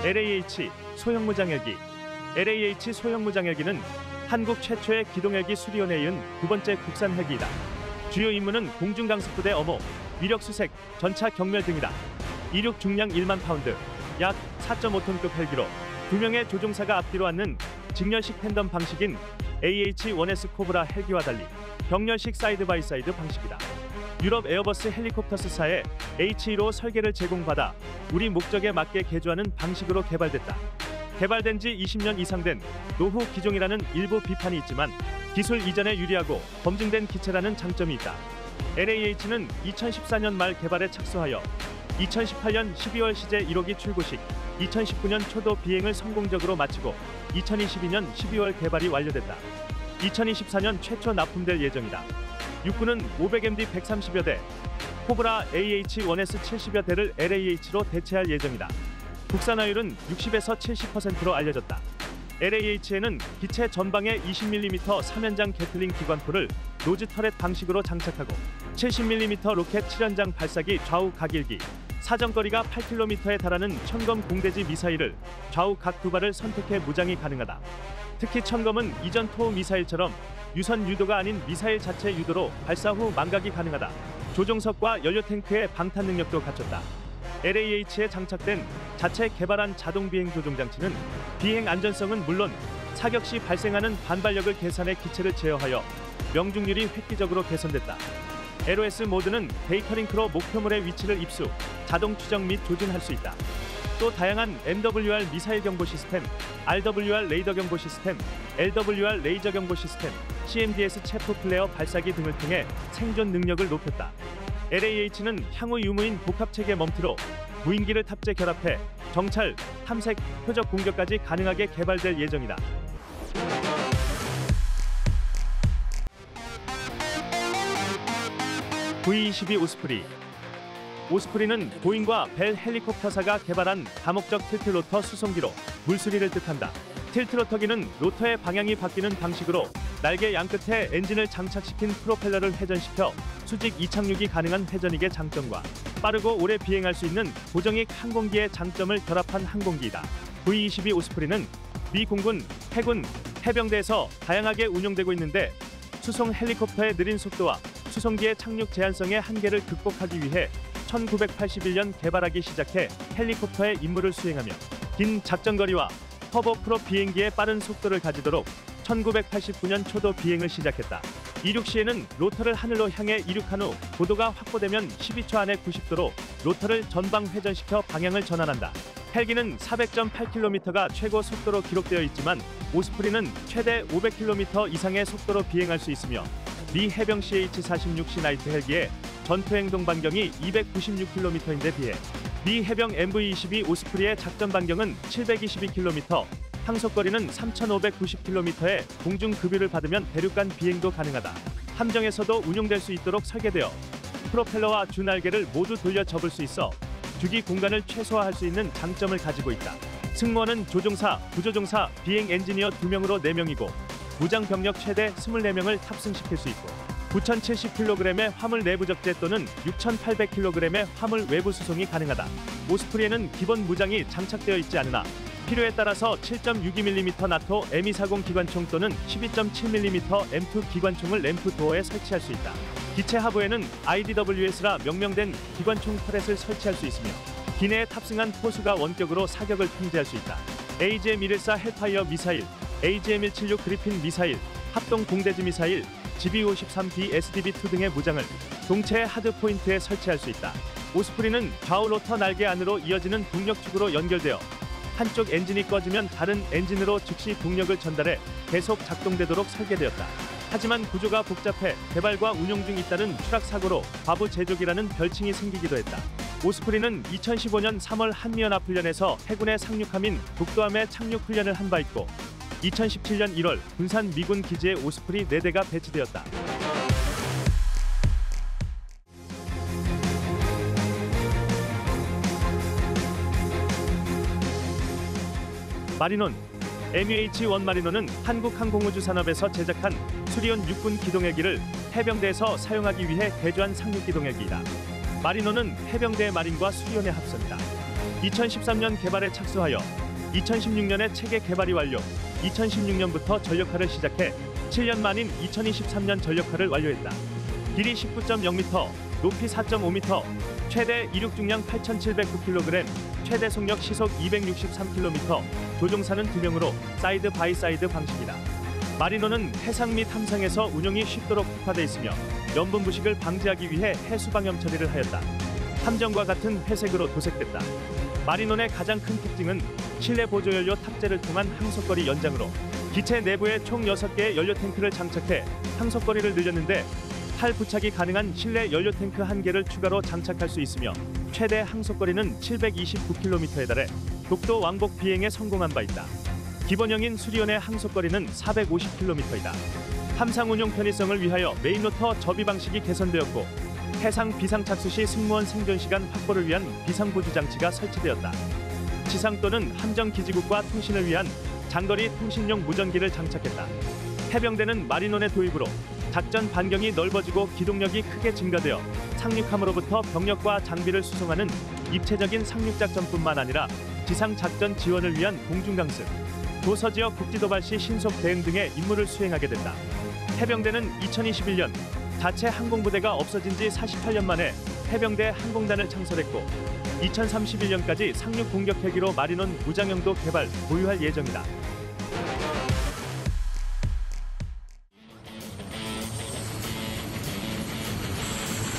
LAH 소형무장헬기. LAH 소형무장헬기는 한국 최초의 기동헬기 수리원에 이은 두 번째 국산 헬기이다. 주요 임무는 공중강습부대 엄호, 위력수색, 전차 경멸 등이다. 이륙 중량 1만 파운드, 약 4.5톤급 헬기로 2명의 조종사가 앞뒤로 앉는 직렬식 팬덤 방식인 AH-1S 코브라 헬기와 달리 격렬식 사이드 바이 사이드 방식이다. 유럽 에어버스 헬리콥터스사의 H2로 설계를 제공받아 우리 목적에 맞게 개조하는 방식으로 개발됐다. 개발된 지 20년 이상 된 노후 기종이라는 일부 비판이 있지만 기술 이전에 유리하고 검증된 기체라는 장점이 있다. LAH는 2014년 말 개발에 착수하여 2018년 12월 시제 1호기 출고식, 2019년 초도 비행을 성공적으로 마치고 2022년 12월 개발이 완료됐다. 2024년 최초 납품될 예정이다. 육군은 500MD 130여 대, 코브라 AH-1S 70여 대를 LAH로 대체할 예정이다. 국산화율은 60에서 70%로 알려졌다. LAH에는 기체 전방에 20mm 3연장 게틀링 기관포를 노즈 터렛 방식으로 장착하고 70mm 로켓 7연장 발사기 좌우 각일기, 사정거리가 8km에 달하는 천검 공대지 미사일을 좌우 각 두 발을 선택해 무장이 가능하다. 특히 천검은 이전 토우 미사일처럼 유선 유도가 아닌 미사일 자체 유도로 발사 후 망각이 가능하다. 조종석과 연료 탱크의 방탄 능력도 갖췄다. LAH에 장착된 자체 개발한 자동 비행 조종 장치는 비행 안전성은 물론 사격 시 발생하는 반발력을 계산해 기체를 제어하여 명중률이 획기적으로 개선됐다. LOS 모드는 데이터링크로 목표물의 위치를 입수, 자동 추적 및 조준할 수 있다. 또 다양한 MWR 미사일 경보 시스템, RWR 레이더 경보 시스템, LWR 레이저 경보 시스템, CMDS 체프 플레어 발사기 등을 통해 생존 능력을 높였다. LAH는 향후 유무인 복합체계 멈티로 무인기를 탑재 결합해 정찰, 탐색, 표적 공격까지 가능하게 개발될 예정이다. V-22 오스프리. 오스프리는 보잉과 벨 헬리콥터사가 개발한 다목적 틸트 로터 수송기로 물수리를 뜻한다. 틸트 로터기는 로터의 방향이 바뀌는 방식으로 날개 양끝에 엔진을 장착시킨 프로펠러를 회전시켜 수직 이착륙이 가능한 회전익의 장점과 빠르고 오래 비행할 수 있는 고정익 항공기의 장점을 결합한 항공기이다. V-22 오스프리는 미 공군, 해군, 해병대에서 다양하게 운용되고 있는데 수송 헬리콥터의 느린 속도와 수송기의 착륙 제한성의 한계를 극복하기 위해 1981년 개발하기 시작해 헬리콥터의 임무를 수행하며 긴 작전거리와 터보 프롭 비행기의 빠른 속도를 가지도록 1989년 초도 비행을 시작했다. 이륙 시에는 로터를 하늘로 향해 이륙한 후 고도가 확보되면 12초 안에 90도로 로터를 전방 회전시켜 방향을 전환한다. 헬기는 400.8km가 최고 속도로 기록되어 있지만 오스프리는 최대 500km 이상의 속도로 비행할 수 있으며 미 해병 CH-46C 나이트 헬기의 전투행동 반경이 296km인데 비해 미 해병 MV-22 오스프리의 작전 반경은 722km, 항속거리는 3,590km의 공중급유를 받으면 대륙간 비행도 가능하다. 함정에서도 운용될 수 있도록 설계되어 프로펠러와 주날개를 모두 돌려 접을 수 있어 주기 공간을 최소화할 수 있는 장점을 가지고 있다. 승무원은 조종사, 부조종사, 비행 엔지니어 2명으로 4명이고 무장 병력 최대 24명을 탑승시킬 수 있고 9,070kg의 화물 내부 적재 또는 6,800kg의 화물 외부 수송이 가능하다. 오스프리에는 기본 무장이 장착되어 있지 않으나 필요에 따라서 7.62mm 나토 M240 기관총 또는 12.7mm M2 기관총을 램프 도어에 설치할 수 있다. 기체 하부에는 IDWS라 명명된 기관총 터렛을 설치할 수 있으며 기내에 탑승한 포수가 원격으로 사격을 통제할 수 있다. AGM-114 헬파이어 미사일, AGM-176 그리핀 미사일, 합동 공대지 미사일, GBU-53B SDB-2 등의 무장을 동체의 하드 포인트에 설치할 수 있다. 오스프리는 좌우 로터 날개 안으로 이어지는 동력축으로 연결되어 한쪽 엔진이 꺼지면 다른 엔진으로 즉시 동력을 전달해 계속 작동되도록 설계되었다. 하지만 구조가 복잡해 개발과 운용 중 잇따른 추락 사고로 과부 제조기라는 별칭이 생기기도 했다. 오스프리는 2015년 3월 한미연합훈련에서 해군의 상륙함인 독도함에 착륙 훈련을 한 바 있고 2017년 1월 군산 미군 기지에 오스프리 4대가 배치되었다. 마리논. MUH-1 마리논은 한국항공우주산업에서 제작한 수리온 육군 기동헬기를 해병대에서 사용하기 위해 개조한 상륙 기동헬기이다. 마리논은 해병대 마린과 수리온의 합성이다. 2013년 개발에 착수하여 2016년에 체계 개발이 완료, 2016년부터 전력화를 시작해 7년 만인 2023년 전력화를 완료했다. 길이 19.0m, 높이 4.5m, 최대 이륙 중량 8,709kg, 최대 속력 시속 263km, 조종사는 2명으로 사이드 바이 사이드 방식이다. 마리노는 해상 및 함상에서 운용이 쉽도록 특화되어 있으며 염분 부식을 방지하기 위해 해수 방염 처리를 하였다. 함정과 같은 회색으로 도색됐다. 마리논의 가장 큰 특징은 실내 보조연료 탑재를 통한 항속거리 연장으로 기체 내부에 총 6개의 연료 탱크를 장착해 항속거리를 늘렸는데 탈 부착이 가능한 실내 연료 탱크 1개를 추가로 장착할 수 있으며 최대 항속거리는 729km에 달해 독도 왕복 비행에 성공한 바 있다. 기본형인 수리온의 항속거리는 450km이다. 함상 운용 편의성을 위하여 메인로터 접이 방식이 개선되었고 해상 비상 착수 시 승무원 생존 시간 확보를 위한 비상 보조 장치가 설치되었다. 지상 또는 함정 기지국과 통신을 위한 장거리 통신용 무전기를 장착했다. 해병대는 마리논의 도입으로 작전 반경이 넓어지고 기동력이 크게 증가되어 상륙함으로부터 병력과 장비를 수송하는 입체적인 상륙작전뿐만 아니라 지상 작전 지원을 위한 공중강습, 도서 지역 국지도발 시 신속 대응 등의 임무를 수행하게 된다. 해병대는 2021년 자체 항공부대가 없어진 지 48년 만에 해병대 항공단을 창설했고 2031년까지 상륙 공격 헬기로 마리논 무장형도 개발, 보유할 예정이다.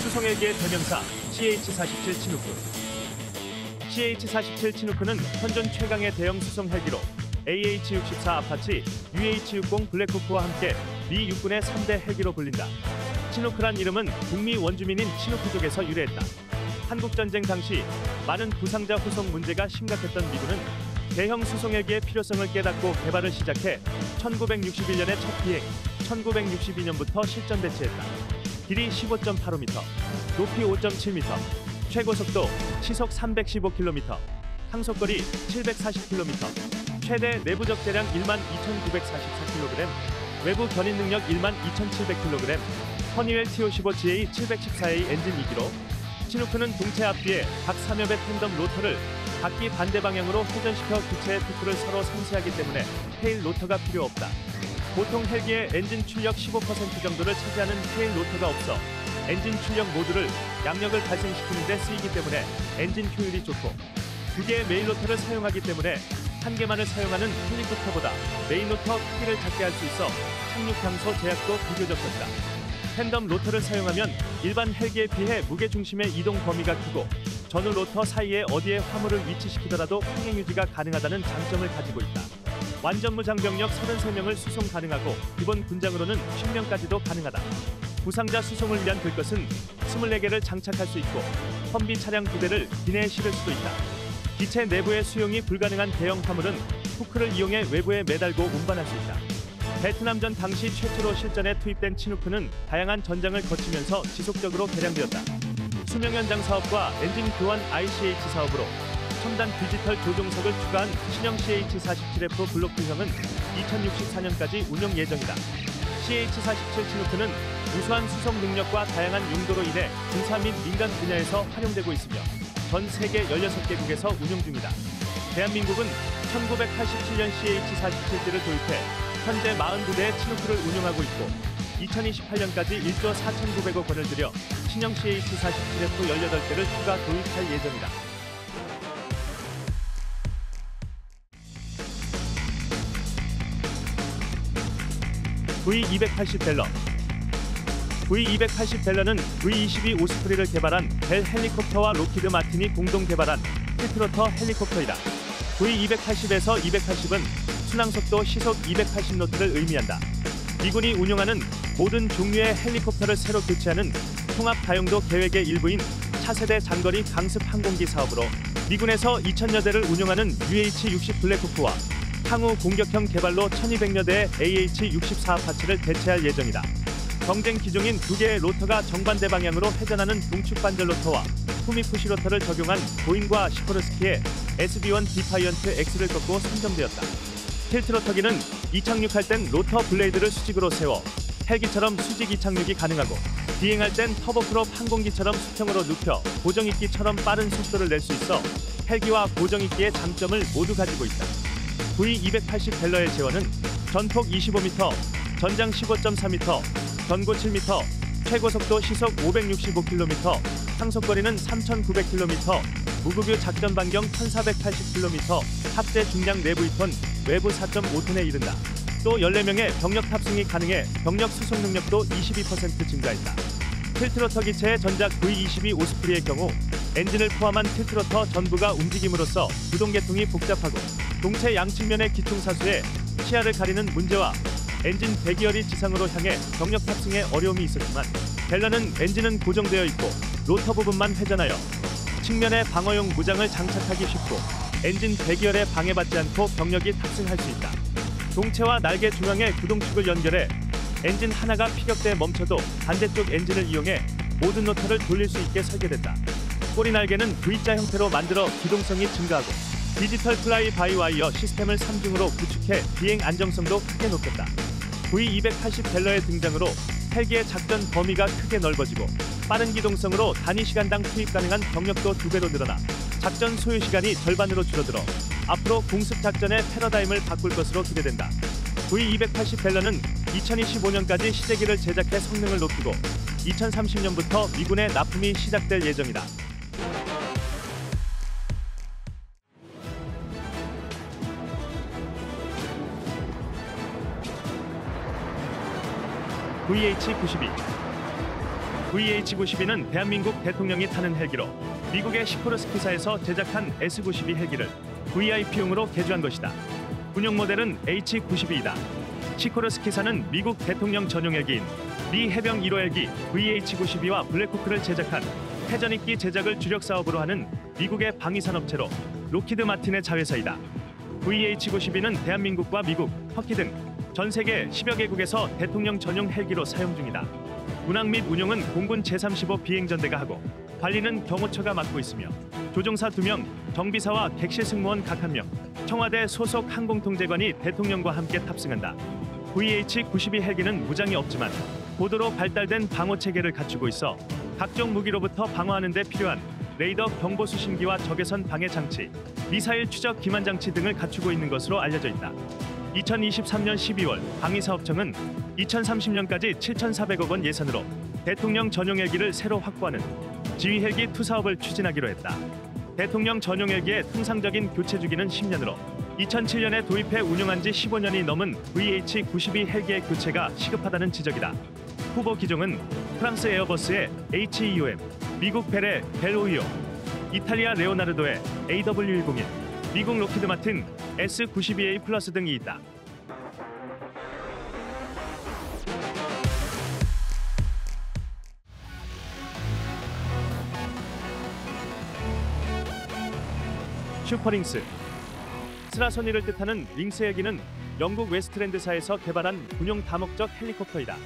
수송헬기의 대명사 CH-47 치누크. CH-47 치누크는 현존 최강의 대형 수송 헬기로 AH-64 아파치, UH-60 블랙호크와 함께 미 육군의 3대 헬기로 불린다. 치누크란 이름은 북미 원주민인 치누크족에서 유래했다. 한국전쟁 당시 많은 부상자 후송 문제가 심각했던 미군은 대형 수송헬기의 필요성을 깨닫고 개발을 시작해 1961년에 첫 비행, 1962년부터 실전 배치했다. 길이 15.85m, 높이 5.7m, 최고 속도 시속 315km, 항속거리 740km, 최대 내부적 대량 12,944kg, 외부 견인 능력 12,700kg, 허니웰 T55GA 714A 엔진 2기로, 치누크는 동체 앞뒤에 각 3엽의 텐덤 로터를 바퀴 반대 방향으로 회전시켜 기체의 토크를 서로 상쇄하기 때문에 테일 로터가 필요 없다. 보통 헬기의 엔진 출력 15% 정도를 차지하는 테일 로터가 없어 엔진 출력 모두를 양력을 발생시키는 데 쓰이기 때문에 엔진 효율이 좋고 2개의 메인 로터를 사용하기 때문에 1개만을 사용하는 헬리콥터보다 메인 로터 크기를 작게 할 수 있어 착륙 장소 제약도 비교적 적다. 텐덤 로터를 사용하면 일반 헬기에 비해 무게 중심의 이동 범위가 크고 전후 로터 사이에 어디에 화물을 위치시키더라도 평행 유지가 가능하다는 장점을 가지고 있다. 완전 무장병력 33명을 수송 가능하고 기본 군장으로는 10명까지도 가능하다. 부상자 수송을 위한 들것은 24개를 장착할 수 있고 험비 차량 2대를 기내에 실을 수도 있다. 기체 내부의 수용이 불가능한 대형 화물은 후크를 이용해 외부에 매달고 운반할 수 있다. 베트남전 당시 최초로 실전에 투입된 치누크는 다양한 전장을 거치면서 지속적으로 개량되었다. 수명 연장 사업과 엔진 교환 ICH 사업으로 첨단 디지털 조종석을 추가한 신형 CH-47F 블록2형은 2064년까지 운용 예정이다. CH-47 치누크는 우수한 수송 능력과 다양한 용도로 인해 군사 및 민간 분야에서 활용되고 있으며 전 세계 16개국에서 운용 중이다. 대한민국은 1987년 CH-47D를 도입해 현재 42대의 치누크를 운용하고 있고 2028년까지 1조 4,900억 원을 들여 신형 CH-47F 18대를 추가 도입할 예정이다. V280 벨러. V280 벨러는 V22 오스프리를 개발한 벨 헬리콥터와 로키드 마틴이 공동 개발한 틸트로터 헬리콥터이다. V280에서 280은 순항속도 시속 280노트를 의미한다. 미군이 운용하는 모든 종류의 헬리콥터를 새로 교체하는 통합 다용도 계획의 일부인 차세대 장거리 강습 항공기 사업으로 미군에서 2,000여 대를 운용하는 UH-60 블랙호크와 향후 공격형 개발로 1,200여 대의 AH-64 아파치를 대체할 예정이다. 경쟁 기종인 2개의 로터가 정반대 방향으로 회전하는 동축 반절 로터와 후미푸시 로터를 적용한 보잉과 시코르스키의 SB-1 디파이언트 X를 꺾고 선정되었다. 틸트로터기는 이착륙할 땐 로터 블레이드를 수직으로 세워 헬기처럼 수직 이착륙이 가능하고 비행할 땐 터보프롭 항공기처럼 수평으로 눕혀 고정익기처럼 빠른 속도를 낼 수 있어 헬기와 고정익기의 장점을 모두 가지고 있다. V280 벨러의 제원은 전폭 25m, 전장 15.4m, 전고 7m, 최고속도 시속 565km, 항속거리는 3,900km, 무급유 작전 반경 1,480km, 탑재 중량 내부 2톤, 외부 4.5톤에 이른다. 또 14명의 병력 탑승이 가능해 병력 수송 능력도 22% 증가했다. 틸트로터 기체의 전작 V22 오스프리의 경우 엔진을 포함한 틸트로터 전부가 움직임으로써 구동계통이 복잡하고 동체 양측면의 기총사수에 시야를 가리는 문제와 엔진 대기열이 지상으로 향해 병력 탑승에 어려움이 있었지만 벨러는 엔진은 고정되어 있고 로터 부분만 회전하여 측면에 방어용 무장을 장착하기 쉽고 엔진 대기열에 방해받지 않고 병력이 탑승할 수 있다. 동체와 날개 중앙에 구동축을 연결해 엔진 하나가 피격대에 멈춰도 반대쪽 엔진을 이용해 모든 로터를 돌릴 수 있게 설계됐다. 꼬리 날개는 V자 형태로 만들어 기동성이 증가하고 디지털 플라이 바이 와이어 시스템을 3중으로 구축해 비행 안정성도 크게 높였다. V280 벨러의 등장으로 헬기의 작전 범위가 크게 넓어지고 빠른 기동성으로 단위 시간당 투입 가능한 병력도 2배로 늘어나 작전 소요 시간이 절반으로 줄어들어 앞으로 공습 작전의 패러다임을 바꿀 것으로 기대된다. V280 벨러는 2025년까지 시제기를 제작해 성능을 높이고 2030년부터 미군에 납품이 시작될 예정이다. VH-92 VH-92는 대한민국 대통령이 타는 헬기로 미국의 시코르스키사에서 제작한 S-92 헬기를 VIP용으로 개조한 것이다. 군용 모델은 H-92이다. 시코르스키사는 미국 대통령 전용 헬기인 미 해병 1호 헬기 VH-92와 블랙호크를 제작한 회전익기 제작을 주력 사업으로 하는 미국의 방위산업체로 록히드 마틴의 자회사이다. VH-92는 대한민국과 미국, 터키 등 전 세계 10여 개국에서 대통령 전용 헬기로 사용 중이다. 운항 및 운용은 공군 제35 비행전대가 하고 관리는 경호처가 맡고 있으며 조종사 2명, 정비사와 객실 승무원 각 1명, 청와대 소속 항공통제관이 대통령과 함께 탑승한다. VH-92 헬기는 무장이 없지만 고도로 발달된 방어체계를 갖추고 있어 각종 무기로부터 방어하는 데 필요한 레이더 경보 수신기와 적외선 방해 장치, 미사일 추적 기만 장치 등을 갖추고 있는 것으로 알려져 있다. 2023년 12월 방위사업청은 2030년까지 7,400억 원 예산으로 대통령 전용 헬기를 새로 확보하는 지휘 헬기 투 사업을 추진하기로 했다. 대통령 전용 헬기의 통상적인 교체 주기는 10년으로 2007년에 도입해 운영한 지 15년이 넘은 VH-92 헬기의 교체가 시급하다는 지적이다. 후보 기종은 프랑스 에어버스의 HEOM, 미국 벨의 벨525, 이탈리아 레오나르도의 AW101, 미국 록히드 마틴 S-92A 플러스 등이 있다. 슈퍼링스 스라소니를 뜻하는 링스 헬기는 영국 웨스트랜드사에서 개발한 군용 다목적 헬리콥터이다.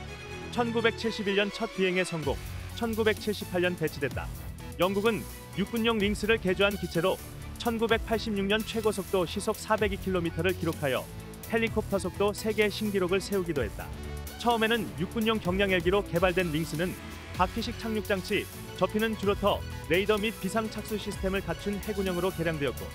1971년 첫 비행에 성공, 1978년 배치됐다. 영국은 육군용 링스를 개조한 기체로 1986년 최고속도 시속 402km를 기록하여 헬리콥터 속도 세계 신기록을 세우기도 했다. 처음에는 육군용 경량 헬기로 개발된 링스는 바퀴식 착륙 장치, 접히는 주로터, 레이더 및 비상 착수 시스템을 갖춘 해군형으로 개량되었고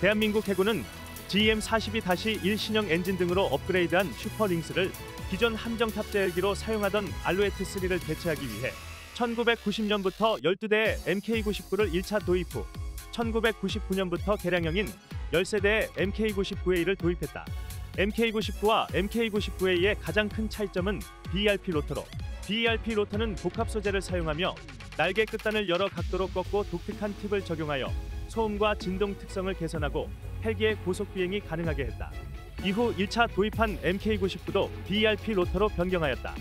대한민국 해군은 GM42-1 신형 엔진 등으로 업그레이드한 슈퍼링스를 기존 함정 탑재 헬기로 사용하던 알루에트3를 대체하기 위해 1990년부터 12대의 MK99를 1차 도입 후 1999년부터 개량형인 10세대의 MK99A를 도입했다. MK99와 MK99A의 가장 큰 차이점은 BRP 로터로 BRP 로터는 복합 소재를 사용하며 날개 끝단을 여러 각도로 꺾고 독특한 팁을 적용하여 소음과 진동 특성을 개선하고 헬기의 고속 비행이 가능하게 했다. 이후 1차 도입한 MK99도 BRP 로터로 변경하였다.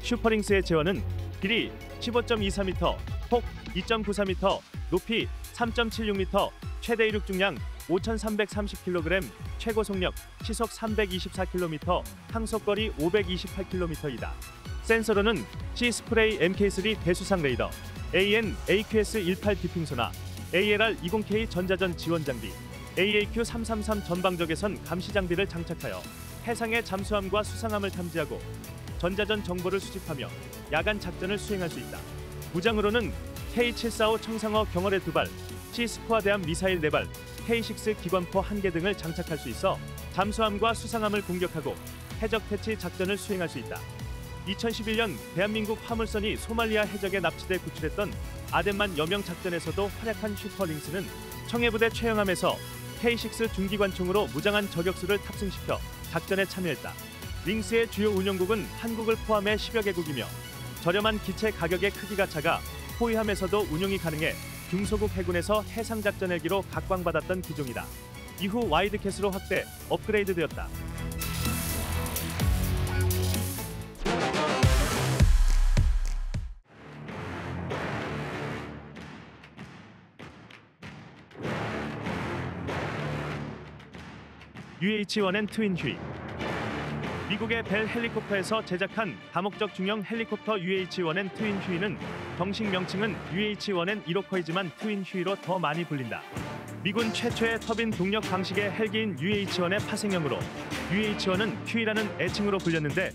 슈퍼링스의 제원은 길이 15.24m, 폭 2.94m, 높이 3.76m, 최대 이륙 중량 5,330kg, 최고 속력 시속 324km, 항속거리 528km이다. 센서로는 C-스프레이 MK3 대수상 레이더, AN AQS18 디핑소나, ALR20K 전자전 지원 장비, AAQ333 전방적외선 감시 장비를 장착하여 해상의 잠수함과 수상함을 탐지하고 전자전 정보를 수집하며 야간 작전을 수행할 수 있다. 무장으로는 K745 청상어 경어뢰 2발, THC 스포아대함 미사일 4발, K6 기관포 1개 등을 장착할 수 있어 잠수함과 수상함을 공격하고 해적 퇴치 작전을 수행할 수 있다. 2011년 대한민국 화물선이 소말리아 해적에 납치돼 구출했던 아덴만 여명 작전에서도 활약한 슈퍼링스는 청해부대 최영함에서 K6 중기관총으로 무장한 저격수를 탑승시켜 작전에 참여했다. 링스의 주요 운용국은 한국을 포함해 10여 개국이며 저렴한 기체 가격의 크기가 작아 호위함에서도 운용이 가능해 중소국 해군에서 해상작전 헬기로 각광받았던 기종이다. 이후 와이드캣으로 확대, 업그레이드되었다. UH-1N 트윈 휴이. 미국의 벨 헬리콥터에서 제작한 다목적 중형 헬리콥터 UH-1N 트윈 휴이는 정식 명칭은 UH-1N 이로커이지만 트윈 휴이로 더 많이 불린다. 미군 최초의 터빈 동력 방식의 헬기인 UH-1의 파생형으로 UH-1은 휴이라는 애칭으로 불렸는데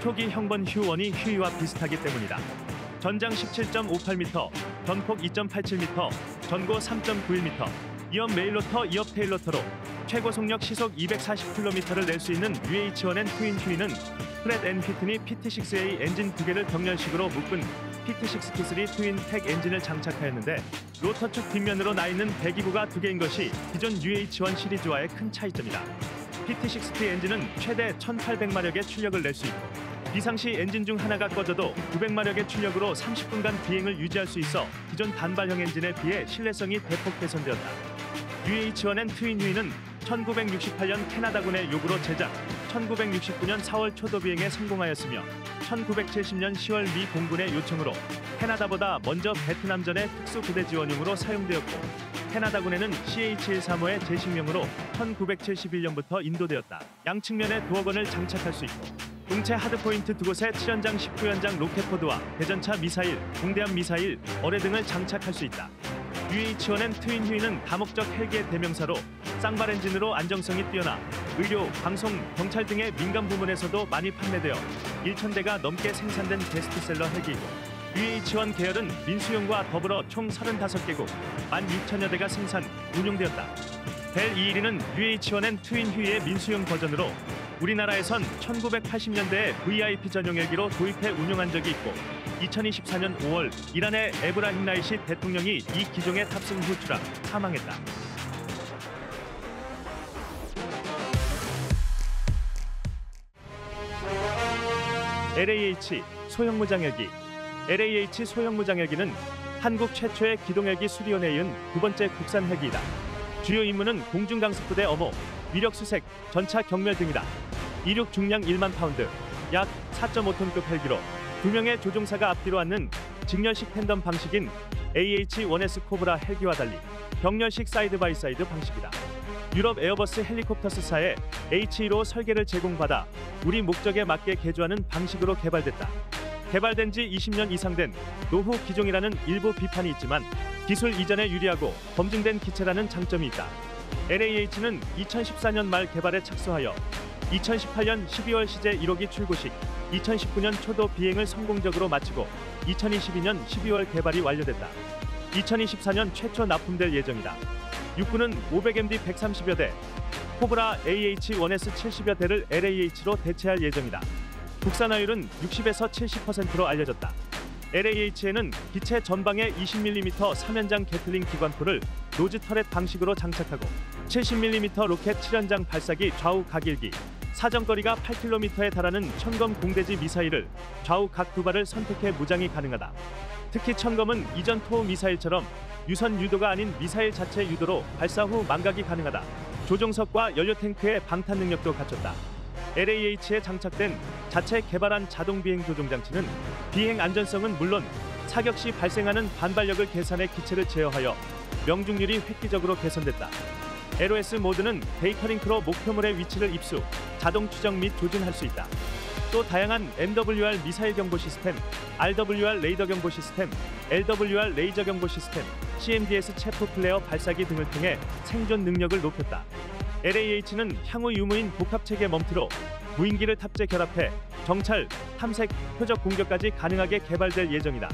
초기 형번 휴1이 휴이와 비슷하기 때문이다. 전장 17.58m, 전폭 2.87m, 전고 3.91m, 2업 메일로터 2업 테일로터로 최고 속력 시속 240km를 낼 수 있는 UH-1N 트윈 휴이는 프렛 앤 휘트니 PT6A 엔진 2개를 병렬식으로 묶은 PT6T3 트윈 텍 엔진을 장착하였는데 로터 축 뒷면으로 나 있는 배기구가 2개인 것이 기존 UH-1 시리즈와의 큰 차이점이다. PT6T 엔진은 최대 1800마력의 출력을 낼 수 있고 비상시 엔진 중 하나가 꺼져도 900마력의 출력으로 30분간 비행을 유지할 수 있어 기존 단발형 엔진에 비해 신뢰성이 대폭 개선되었다. UH-1N 트윈 휴이는 1968년 캐나다군의 요구로 제작, 1969년 4월 초도 비행에 성공하였으며 1970년 10월 미 공군의 요청으로 캐나다보다 먼저 베트남전의 특수부대 지원용으로 사용되었고 캐나다군에는 CH-135의 제식명으로 1971년부터 인도되었다. 양측면에 도어건을 장착할 수 있고 동체 하드포인트 2곳에 7연장 19연장 로켓포드와 대전차 미사일, 공대함 미사일, 어뢰 등을 장착할 수 있다. UH-1N 트윈 휴이는 다목적 헬기의 대명사로 쌍발 엔진으로 안정성이 뛰어나 의료, 방송, 경찰 등의 민간 부문에서도 많이 판매되어 1000대가 넘게 생산된 베스트셀러 헬기이고 UH-1 계열은 민수용과 더불어 총 35개국, 16,000여 대가 생산, 운용되었다. 벨 212는 UH-1N 트윈 휴이의 민수용 버전으로 우리나라에선 1980년대에 VIP 전용 헬기로 도입해 운용한 적이 있고 2024년 5월 이란의 에브라힘 라이시 대통령이 이 기종에 탑승 후 추락, 사망했다. LAH 소형 무장헬기. LAH 소형 무장헬기는 한국 최초의 기동헬기 수리원에 이은 두 번째 국산 헬기이다. 주요 임무는 공중강습부대 어모, 위력수색, 전차 경멸 등이다. 이륙 중량 1만 파운드, 약 4.5톤급 헬기로 2명의 조종사가 앞뒤로 앉는 직렬식 텐덤 방식인 AH-1S 코브라 헬기와 달리 병렬식 사이드 바이 사이드 방식이다. 유럽 에어버스 헬리콥터스사의 H2로 설계를 제공받아 우리 목적에 맞게 개조하는 방식으로 개발됐다. 개발된 지 20년 이상 된 노후 기종이라는 일부 비판이 있지만 기술 이전에 유리하고 검증된 기체라는 장점이 있다. LAH는 2014년 말 개발에 착수하여 2018년 12월 시제 1호기 출고식, 2019년 초도 비행을 성공적으로 마치고 2022년 12월 개발이 완료됐다. 2024년 최초 납품될 예정이다. 육군은 500MD 130여 대, 코브라 AH-1S 70여 대를 LAH로 대체할 예정이다. 국산화율은 60에서 70%로 알려졌다. LAH에는 기체 전방에 20mm 3연장 게틀링 기관포를 노즈 터렛 방식으로 장착하고 70mm 로켓 7연장 발사기 좌우 각일기, 사정거리가 8km에 달하는 천검 공대지 미사일을 좌우 각 두 발을 선택해 무장이 가능하다. 특히 천검은 이전 토우 미사일처럼 유선 유도가 아닌 미사일 자체 유도로 발사 후 망각이 가능하다. 조종석과 연료 탱크의 방탄 능력도 갖췄다. LAH에 장착된 자체 개발한 자동 비행 조종 장치는 비행 안전성은 물론 사격 시 발생하는 반발력을 계산해 기체를 제어하여 명중률이 획기적으로 개선됐다. LOS 모드는 데이터링크로 목표물의 위치를 입수, 자동 추적 및 조준할 수 있다. 또 다양한 MWR 미사일 경보 시스템, RWR 레이더 경보 시스템, LWR 레이저 경보 시스템, CMDS 체프 플레어 발사기 등을 통해 생존 능력을 높였다. LAH는 향후 유무인 복합체계 멈트로 무인기를 탑재 결합해 정찰, 탐색, 표적 공격까지 가능하게 개발될 예정이다.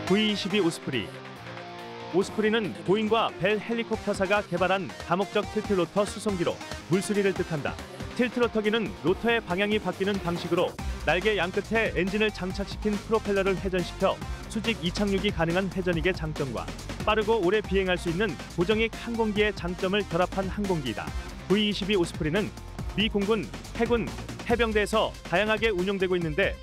V-22 오스프리. 오스프리는 보잉과 벨 헬리콥터사가 개발한 다목적 틸트로터 수송기로 물수리를 뜻한다. 틸트로터기는 로터의 방향이 바뀌는 방식으로 날개 양끝에 엔진을 장착시킨 프로펠러를 회전시켜 수직 이착륙이 가능한 회전익의 장점과 빠르고 오래 비행할 수 있는 고정익 항공기의 장점을 결합한 항공기이다. V-22 오스프리는 미 공군, 해군, 해병대에서 다양하게 운용되고 있는데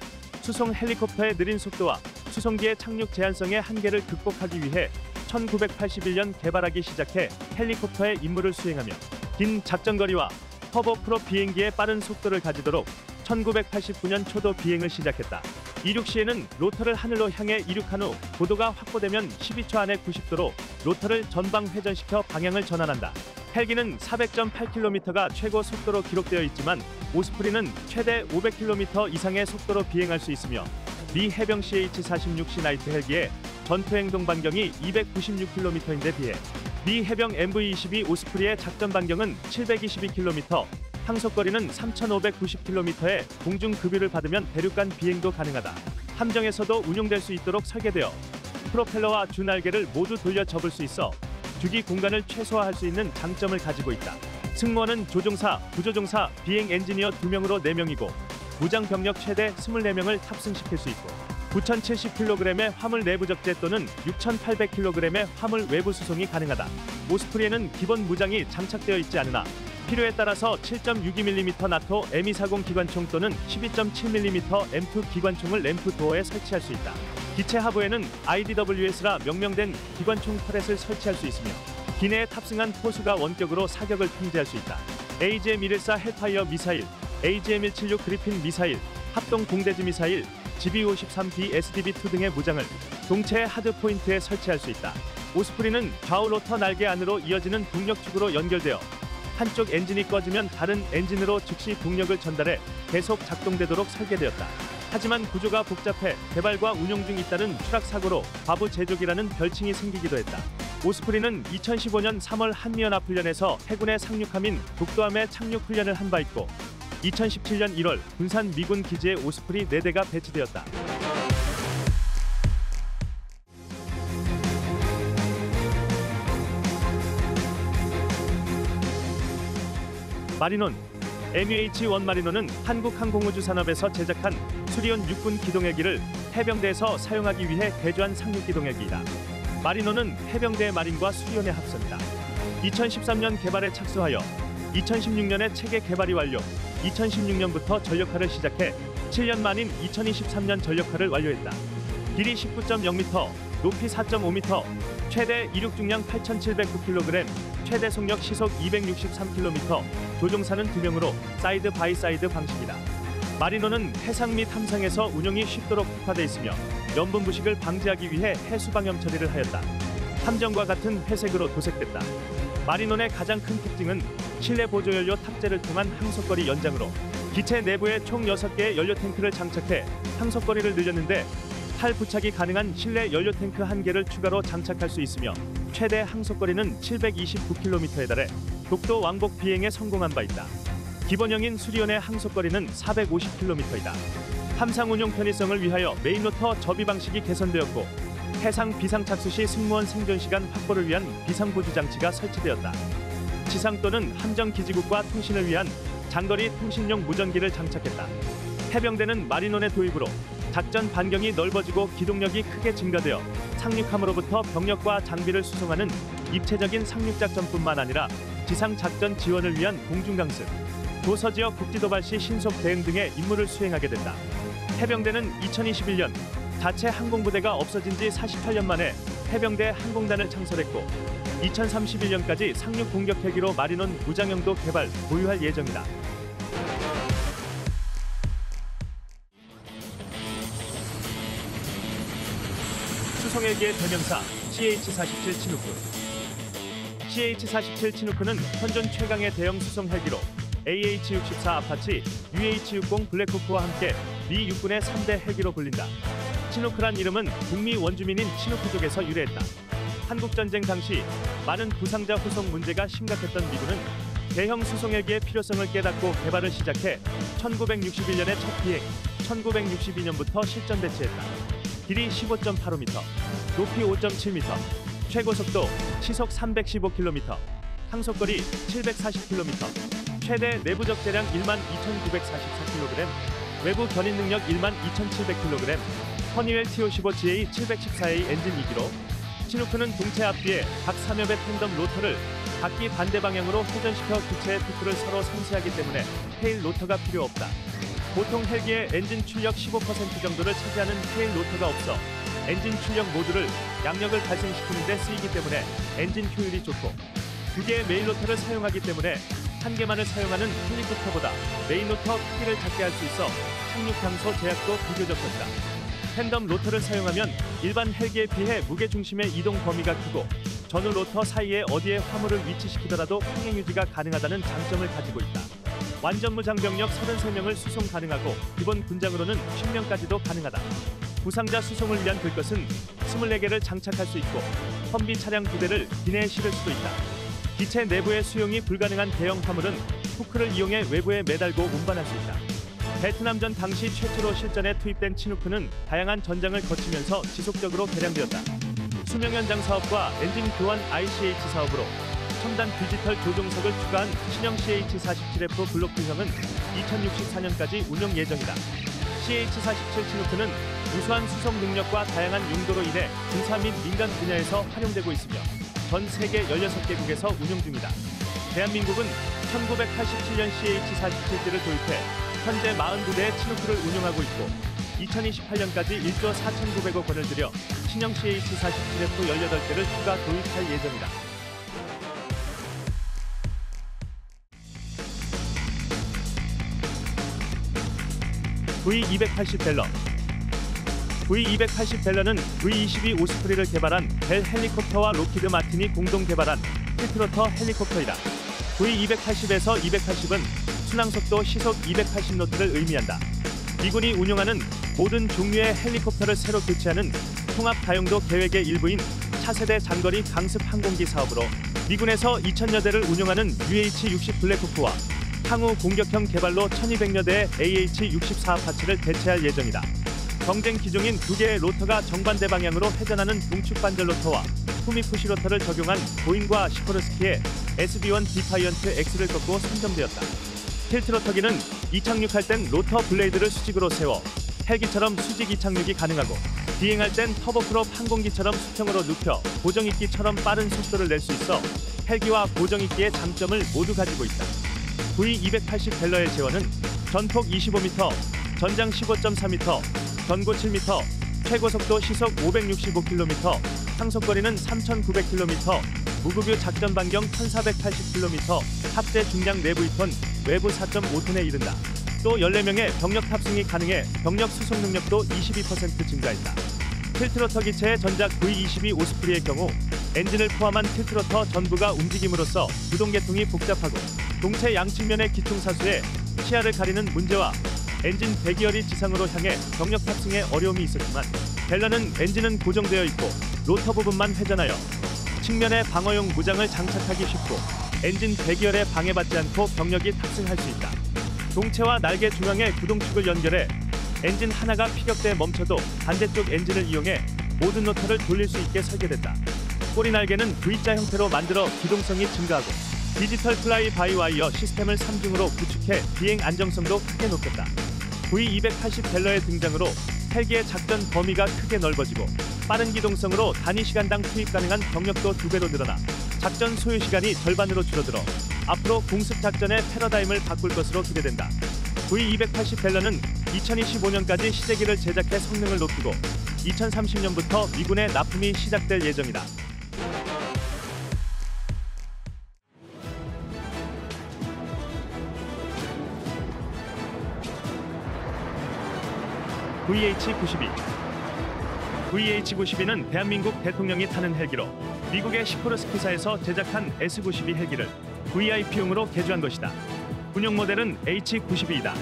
수송 헬리콥터의 느린 속도와 수송기의 착륙 제한성의 한계를 극복하기 위해 1981년 개발하기 시작해 헬리콥터의 임무를 수행하며 긴 작전거리와 터보프롭 비행기의 빠른 속도를 가지도록 1989년 초도 비행을 시작했다. 이륙 시에는 로터를 하늘로 향해 이륙한 후 고도가 확보되면 12초 안에 90도로 로터를 전방 회전시켜 방향을 전환한다. 헬기는 400.8km가 최고 속도로 기록되어 있지만 오스프리는 최대 500km 이상의 속도로 비행할 수 있으며 미 해병 CH-46C 나이트 헬기의 전투 행동 반경이 296km인데 비해 미 해병 MV-22 오스프리의 작전 반경은 722km, 항속거리는 3,590km의 공중 급유를 받으면 대륙간 비행도 가능하다. 함정에서도 운용될 수 있도록 설계되어 프로펠러와 주날개를 모두 돌려 접을 수 있어 주기 공간을 최소화할 수 있는 장점을 가지고 있다. 승무원은 조종사, 부조종사, 비행 엔지니어 2명으로 4명이고 무장 병력 최대 24명을 탑승시킬 수 있고 9,070kg의 화물 내부 적재 또는 6,800kg의 화물 외부 수송이 가능하다. 오스프리에는 기본 무장이 장착되어 있지 않으나 필요에 따라서 7.62mm 나토 M240 기관총 또는 12.7mm M2 기관총을 램프 도어에 설치할 수 있다. 기체 하부에는 IDWS라 명명된 기관총 터렛을 설치할 수 있으며 기내에 탑승한 포수가 원격으로 사격을 통제할 수 있다. AGM-114 헬파이어 미사일, AGM-176 그리핀 미사일, 합동 공대지 미사일, GBU-53B SDB-2 등의 무장을 동체의 하드포인트에 설치할 수 있다. 오스프리는 좌우 로터 날개 안으로 이어지는 동력축으로 연결되어 한쪽 엔진이 꺼지면 다른 엔진으로 즉시 동력을 전달해 계속 작동되도록 설계되었다. 하지만 구조가 복잡해 개발과 운용 중 잇따른 추락사고로 과부 제조기라는 별칭이 생기기도 했다. 오스프리는 2015년 3월 한미연합훈련에서 해군의 상륙함인 독도함에 착륙 훈련을 한 바 있고 2017년 1월 군산 미군 기지에 오스프리 4대가 배치되었다. 마리논 MUH-1 마리논은 한국항공우주산업에서 제작한 수리온 육군 기동헬기를 해병대에서 사용하기 위해 개조한 상륙 기동헬기이다. 마리논은 해병대 마린과 수리온의 합성이다. 2013년 개발에 착수하여 2016년에 체계 개발이 완료, 2016년부터 전력화를 시작해 7년 만인 2023년 전력화를 완료했다. 길이 19.0m, 높이 4.5m, 최대 이륙 중량 8,709kg, 최대 속력 시속 263km, 조종사는 2명으로 사이드 바이 사이드 방식이다. 마리논은 해상 및 함상에서 운용이 쉽도록 특화되어 있으며 염분 부식을 방지하기 위해 해수방염 처리를 하였다. 함정과 같은 회색으로 도색됐다. 마리논의 가장 큰 특징은 실내 보조연료 탑재를 통한 항속거리 연장으로 기체 내부에 총 6개의 연료 탱크를 장착해 항속거리를 늘렸는데 탈 부착이 가능한 실내 연료 탱크 1개를 추가로 장착할 수 있으며 최대 항속거리는 729km에 달해 독도 왕복 비행에 성공한 바 있다. 기본형인 수리온의 항속거리는 450km이다. 함상 운용 편의성을 위하여 메인 로터 접이 방식이 개선되었고 해상 비상 착수 시 승무원 생존 시간 확보를 위한 비상 보조 장치가 설치되었다. 지상 또는 함정 기지국과 통신을 위한 장거리 통신용 무전기를 장착했다. 해병대는 마리논의 도입으로 작전 반경이 넓어지고 기동력이 크게 증가되어 상륙함으로부터 병력과 장비를 수송하는 입체적인 상륙작전뿐만 아니라 지상 작전 지원을 위한 공중강습, 도서지역 국지도발 시 신속 대응 등의 임무를 수행하게 된다. 해병대는 2021년 자체 항공부대가 없어진 지 48년 만에 해병대 항공단을 창설했고 2031년까지 상륙 공격 헬기로 마리논 무장형도 개발, 보유할 예정이다. 수송헬기의 대명사 CH-47 치누크. CH-47 치누크는 현존 최강의 대형 수송 헬기로 AH-64 아파치, UH-60 블랙호크와 함께 미 육군의 3대 헬기로 불린다. 치누크란 이름은 북미 원주민인 치누크족에서 유래했다. 한국전쟁 당시 많은 부상자 후송 문제가 심각했던 미군은 대형 수송헬기의 필요성을 깨닫고 개발을 시작해 1961년에 첫 비행, 1962년부터 실전 배치했다. 길이 15.85m, 높이 5.7m, 최고 속도 시속 315km, 항속거리 740km, 최대 내부적 대량 12,944kg, 외부 견인 능력 12,700kg, 허니웰 T55GA 714A 엔진 2기로, 치누크는 동체 앞뒤에 각 3엽의 팬덤 로터를 각기 반대 방향으로 회전시켜 기체의 토크를 서로 상쇄하기 때문에 테일 로터가 필요 없다. 보통 헬기의 엔진 출력 15% 정도를 차지하는 테일 로터가 없어 엔진 출력 모두를 양력을 발생시키는 데 쓰이기 때문에 엔진 효율이 좋고, 두 개의 메인 로터를 사용하기 때문에 한 개만을 사용하는 헬리콥터보다 메인 로터 크기를 작게 할 수 있어 착륙 장소 제약도 비교적 적다. 팬덤 로터를 사용하면 일반 헬기에 비해 무게 중심의 이동 범위가 크고 전후 로터 사이에 어디에 화물을 위치시키더라도 평행 유지가 가능하다는 장점을 가지고 있다. 완전 무장병력 33명을 수송 가능하고 기본 군장으로는 10명까지도 가능하다. 부상자 수송을 위한 들것은 24개를 장착할 수 있고 험비 차량 2대를 기내에 실을 수도 있다. 기체 내부에 수용이 불가능한 대형 화물은 후크를 이용해 외부에 매달고 운반할 수 있다. 베트남전 당시 최초로 실전에 투입된 치누크는 다양한 전장을 거치면서 지속적으로 개량되었다. 수명 연장 사업과 엔진 교환 ICH 사업으로 첨단 디지털 조종석을 추가한 신형 CH-47F 블로크형은 2064년까지 운용 예정이다. CH-47 치누크는 우수한 수송 능력과 다양한 용도로 인해 군사 및 민간 분야에서 활용되고 있으며 전 세계 16개국에서 운용 중이다. 대한민국은 1987년 CH-47D를 도입해 현재 42대의 치누크를 운용하고 있고 2028년까지 1조 4,900억 원을 들여 신형 CH-47F 18대를 추가 도입할 예정이다. V280 벨러. V280 벨러는 V22 오스프리를 개발한 벨 헬리콥터와 로키드 마틴이 공동 개발한 틸트로터 헬리콥터이다. V280에서 280은 순항속도 시속 280노트를 의미한다. 미군이 운용하는 모든 종류의 헬리콥터를 새로 교체하는 통합 다용도 계획의 일부인 차세대 장거리 강습 항공기 사업으로 미군에서 2,000여 대를 운용하는 UH-60 블랙호크와 향후 공격형 개발로 1,200여 대의 AH-64 파츠를 대체할 예정이다. 경쟁 기종인 두 개의 로터가 정반대 방향으로 회전하는 동축 반절 로터와 후미푸시 로터를 적용한 보잉과 시코르스키의 SB-1 디파이언트 X를 꺾고 선점되었다. 틸트로터기는 이착륙할 땐 로터 블레이드를 수직으로 세워 헬기처럼 수직 이착륙이 가능하고 비행할 땐 터보프롭 항공기처럼 수평으로 눕혀 고정익기처럼 빠른 속도를 낼 수 있어 헬기와 고정익기의 장점을 모두 가지고 있다. V280 벨러의 제원은 전폭 25m, 전장 15.4m, 전고 7m, 최고 속도 시속 565km, 항속거리는 3,900km, 무급유 작전 반경 1,480km, 탑재 중량 내부 2톤, 외부 4.5톤에 이른다. 또 14명의 병력 탑승이 가능해 병력 수송 능력도 22% 증가했다. 틸트로터 기체의 전작 V22 오스프리의 경우 엔진을 포함한 틸트로터 전부가 움직임으로써 구동계통이 복잡하고 동체 양측면의 기총사수에 시야를 가리는 문제와 엔진 배기열이 지상으로 향해 병력 탑승에 어려움이 있었지만 벨러는 엔진은 고정되어 있고 로터 부분만 회전하여 측면에 방어용 무장을 장착하기 쉽고 엔진 배기열에 방해받지 않고 병력이 탑승할 수 있다. 동체와 날개 중앙에 구동축을 연결해 엔진 하나가 피격돼 멈춰도 반대쪽 엔진을 이용해 모든 로터를 돌릴 수 있게 설계됐다. 꼬리 날개는 V자 형태로 만들어 기동성이 증가하고 디지털 플라이 바이 와이어 시스템을 3중으로 구축해 비행 안정성도 크게 높였다. V280 벨러의 등장으로 헬기의 작전 범위가 크게 넓어지고 빠른 기동성으로 단위 시간당 투입 가능한 병력도 2배로 늘어나 작전 소요 시간이 절반으로 줄어들어 앞으로 공습 작전의 패러다임을 바꿀 것으로 기대된다. V280 벨러는 2025년까지 시제기를 제작해 성능을 높이고 2030년부터 미군에 납품이 시작될 예정이다. VH-92. VH-92는 대한민국 대통령이 타는 헬기로 미국의 시코르스키사에서 제작한 S-92 헬기를 VIP용으로 개조한 것이다. 군용 모델은 H-92이다.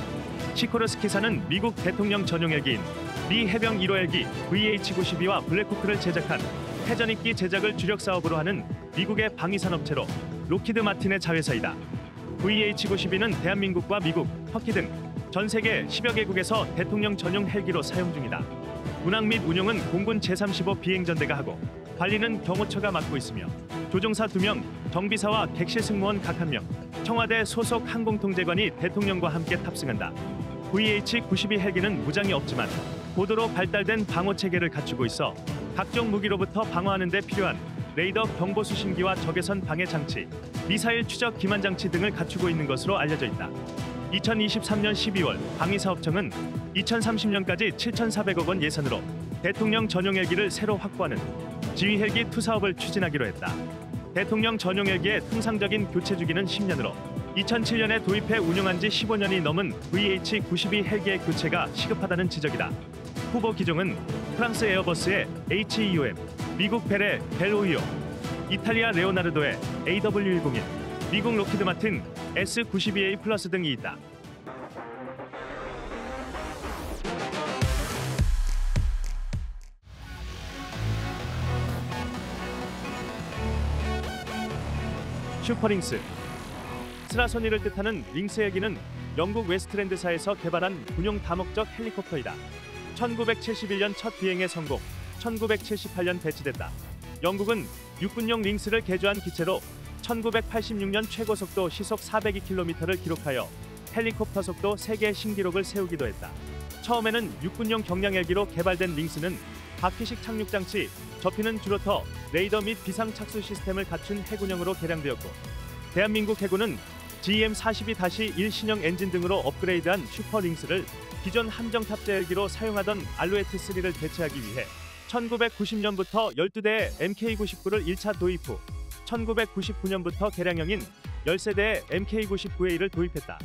시코르스키사는 미국 대통령 전용 헬기인 미 해병 1호 헬기 VH-92와 블랙호크를 제작한 회전익기 제작을 주력 사업으로 하는 미국의 방위산업체로 로키드 마틴의 자회사이다. VH-92는 대한민국과 미국, 터키 등 전 세계 10여 개국에서 대통령 전용 헬기로 사용 중이다. 운항 및 운용은 공군 제35 비행전대가 하고 관리는 경호처가 맡고 있으며 조종사 2명, 정비사와 객실 승무원 각 1명, 청와대 소속 항공통제관이 대통령과 함께 탑승한다. VH-92 헬기는 무장이 없지만 고도로 발달된 방어 체계를 갖추고 있어 각종 무기로부터 방어하는 데 필요한 레이더 경보 수신기와 적외선 방해 장치, 미사일 추적 기만 장치 등을 갖추고 있는 것으로 알려져 있다. 2023년 12월 방위사업청은 2030년까지 7,400억 원 예산으로 대통령 전용 헬기를 새로 확보하는 지휘 헬기 투 사업을 추진하기로 했다. 대통령 전용 헬기의 통상적인 교체 주기는 10년으로 2007년에 도입해 운용한 지 15년이 넘은 VH-92 헬기의 교체가 시급하다는 지적이다. 후보 기종은 프랑스 에어버스의 HEOM, 미국 벨의 벨525, 이탈리아 레오나르도의 AW101, 미국 록히드 마틴 S92A 플러스 등이 있다. 슈퍼링스. 스라소니를 뜻하는 링스 헬기는 영국 웨스트랜드사에서 개발한 군용 다목적 헬리콥터이다. 1971년 첫 비행에 성공, 1978년 배치됐다. 영국은 육군용 링스를 개조한 기체로 1986년 최고 속도 시속 402km를 기록하여 헬리콥터 속도 세계 신기록을 세우기도 했다. 처음에는 육군용 경량 헬기로 개발된 링스는 바퀴식 착륙 장치, 접히는 주로터, 레이더 및 비상 착수 시스템을 갖춘 해군형으로 개량되었고, 대한민국 해군은 GM42-1 신형 엔진 등으로 업그레이드한 슈퍼링스를 기존 함정 탑재 헬기로 사용하던 알로에트3를 대체하기 위해 1990년부터 12대의 MK99를 1차 도입 후 1999년부터 개량형인 10세대의 MK99A를 도입했다.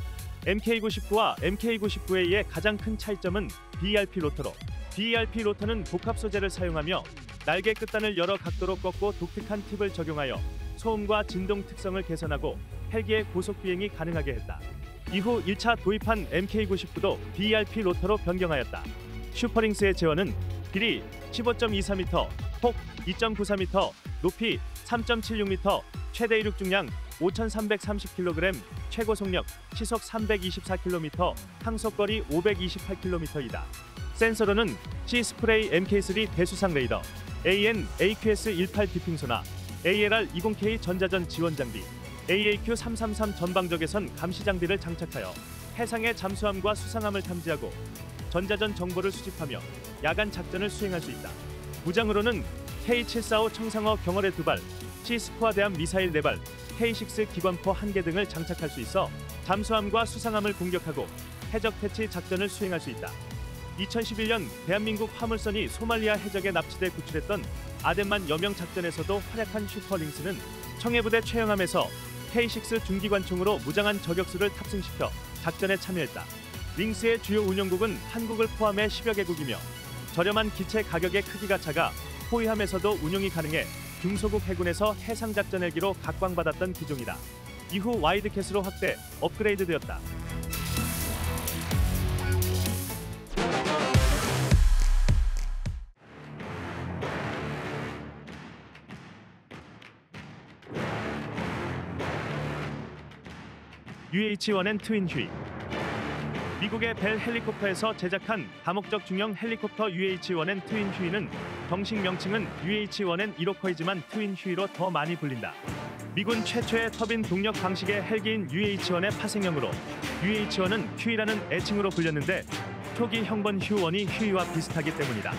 MK99와 MK99A의 가장 큰 차이점은 BRP 로터로, BRP 로터는 복합 소재를 사용하며 날개 끝단을 여러 각도로 꺾고 독특한 팁을 적용하여 소음과 진동 특성을 개선하고 헬기의 고속 비행이 가능하게 했다. 이후 1차 도입한 MK99도 BRP 로터로 변경하였다. 슈퍼링스의 제원은 길이 15.24m, 폭 2.94m, 높이 3.76m, 최대 이륙 중량 5,330kg, 최고 속력 시속 324km, 항속거리 528km이다. 센서로는 C-스프레이 MK3 대수상 레이더, AN/AQS18 비핑소나, ALR20K 전자전 지원 장비, AAQ333 전방적외선 감시 장비를 장착하여 해상의 잠수함과 수상함을 탐지하고 전자전 정보를 수집하며 야간 작전을 수행할 수 있다. 무장으로는 K745 청상어 경어뢰 2발, C-스포와 대함 미사일 4발, K6 기관포 1개 등을 장착할 수 있어 잠수함과 수상함을 공격하고 해적 퇴치 작전을 수행할 수 있다. 2011년 대한민국 화물선이 소말리아 해적에 납치돼 구출했던 아덴만 여명 작전에서도 활약한 슈퍼링스는 청해부대 최영함에서 K6 중기관총으로 무장한 저격수를 탑승시켜 작전에 참여했다. 링스의 주요 운용국은 한국을 포함해 10여 개국이며 저렴한 기체 가격의 크기가 작아 호위함에서도 운용이 가능해 중소국 해군에서 해상작전 헬기로 각광받았던 기종이다. 이후 와이드캣으로 확대, 업그레이드되었다. UH-1N 트윈 휴이. 미국의 벨 헬리콥터에서 제작한 다목적 중형 헬리콥터 UH-1N 트윈 휴이는 정식 명칭은 UH-1N 1호커이지만 트윈 휴이로 더 많이 불린다. 미군 최초의 터빈 동력 방식의 헬기인 UH-1의 파생형으로 UH-1은 휴이라는 애칭으로 불렸는데 초기 형번 휴1이 휴이와 비슷하기 때문이다.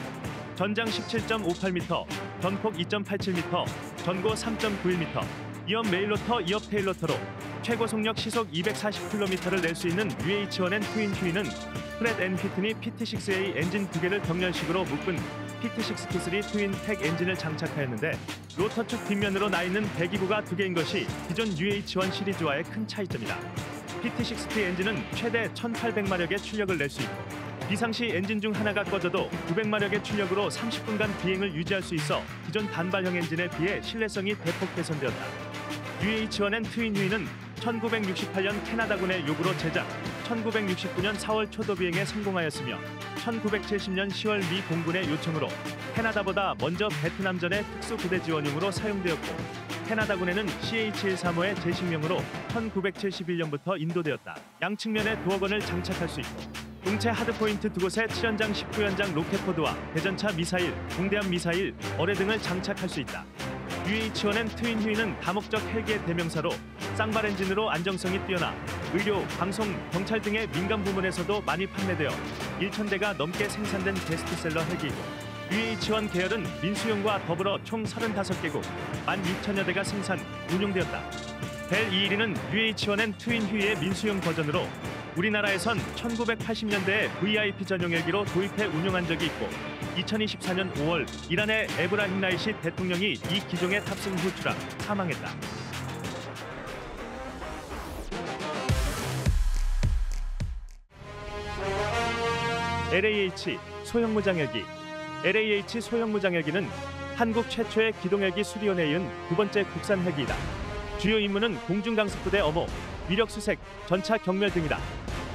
전장 17.58m, 전폭 2.87m, 전고 3.91m, 이업 메일로터, 이업 테일로터로 최고 속력 시속 240km를 낼 수 있는 UH-1N 트윈 휴이는 프렛 앤 휘트니 PT6A 엔진 2개를 병렬식으로 묶은 PT6T3 트윈 팩 엔진을 장착하였는데 로터축 뒷면으로 나 있는 배기구가 2개인 것이 기존 UH-1 시리즈와의 큰 차이점이다. PT6T 엔진은 최대 1800마력의 출력을 낼 수 있고 비상시 엔진 중 하나가 꺼져도 900마력의 출력으로 30분간 비행을 유지할 수 있어 기존 단발형 엔진에 비해 신뢰성이 대폭 개선되었다. UH-1N 트윈 휴이는 1968년 캐나다군의 요구로 제작, 1969년 4월 초도 비행에 성공하였으며 1970년 10월 미 공군의 요청으로 캐나다보다 먼저 베트남전의 특수부대 지원용으로 사용되었고 캐나다군에는 CH-135의 재식명으로 1971년부터 인도되었다. 양측면에 도어건을 장착할 수 있고 동체 하드포인트 두 곳에 7연장 19연장 로켓포드와 대전차 미사일, 공대함 미사일, 어뢰 등을 장착할 수 있다. UH-1N 트윈 휴이는 다목적 헬기의 대명사로 쌍발 엔진으로 안정성이 뛰어나 의료, 방송, 경찰 등의 민간 부문에서도 많이 판매되어 1,000대가 넘게 생산된 베스트셀러 헬기이고 UH-1 계열은 민수용과 더불어 총 35개국, 16,000여 대가 생산, 운용되었다. 벨 212는 UH-1N 트윈 휴이의 민수용 버전으로 우리나라에선 1980년대에 VIP 전용 헬기로 도입해 운용한 적이 있고 2024년 5월 이란의 에브라힘 라이시 대통령이 이 기종에 탑승 후 추락, 사망했다. LAH 소형무장헬기. LAH 소형무장헬기는 한국 최초의 기동헬기 수리원에 이은 두 번째 국산 헬기이다. 주요 임무는 공중강습부대 엄호, 위력수색, 전차 경멸 등이다.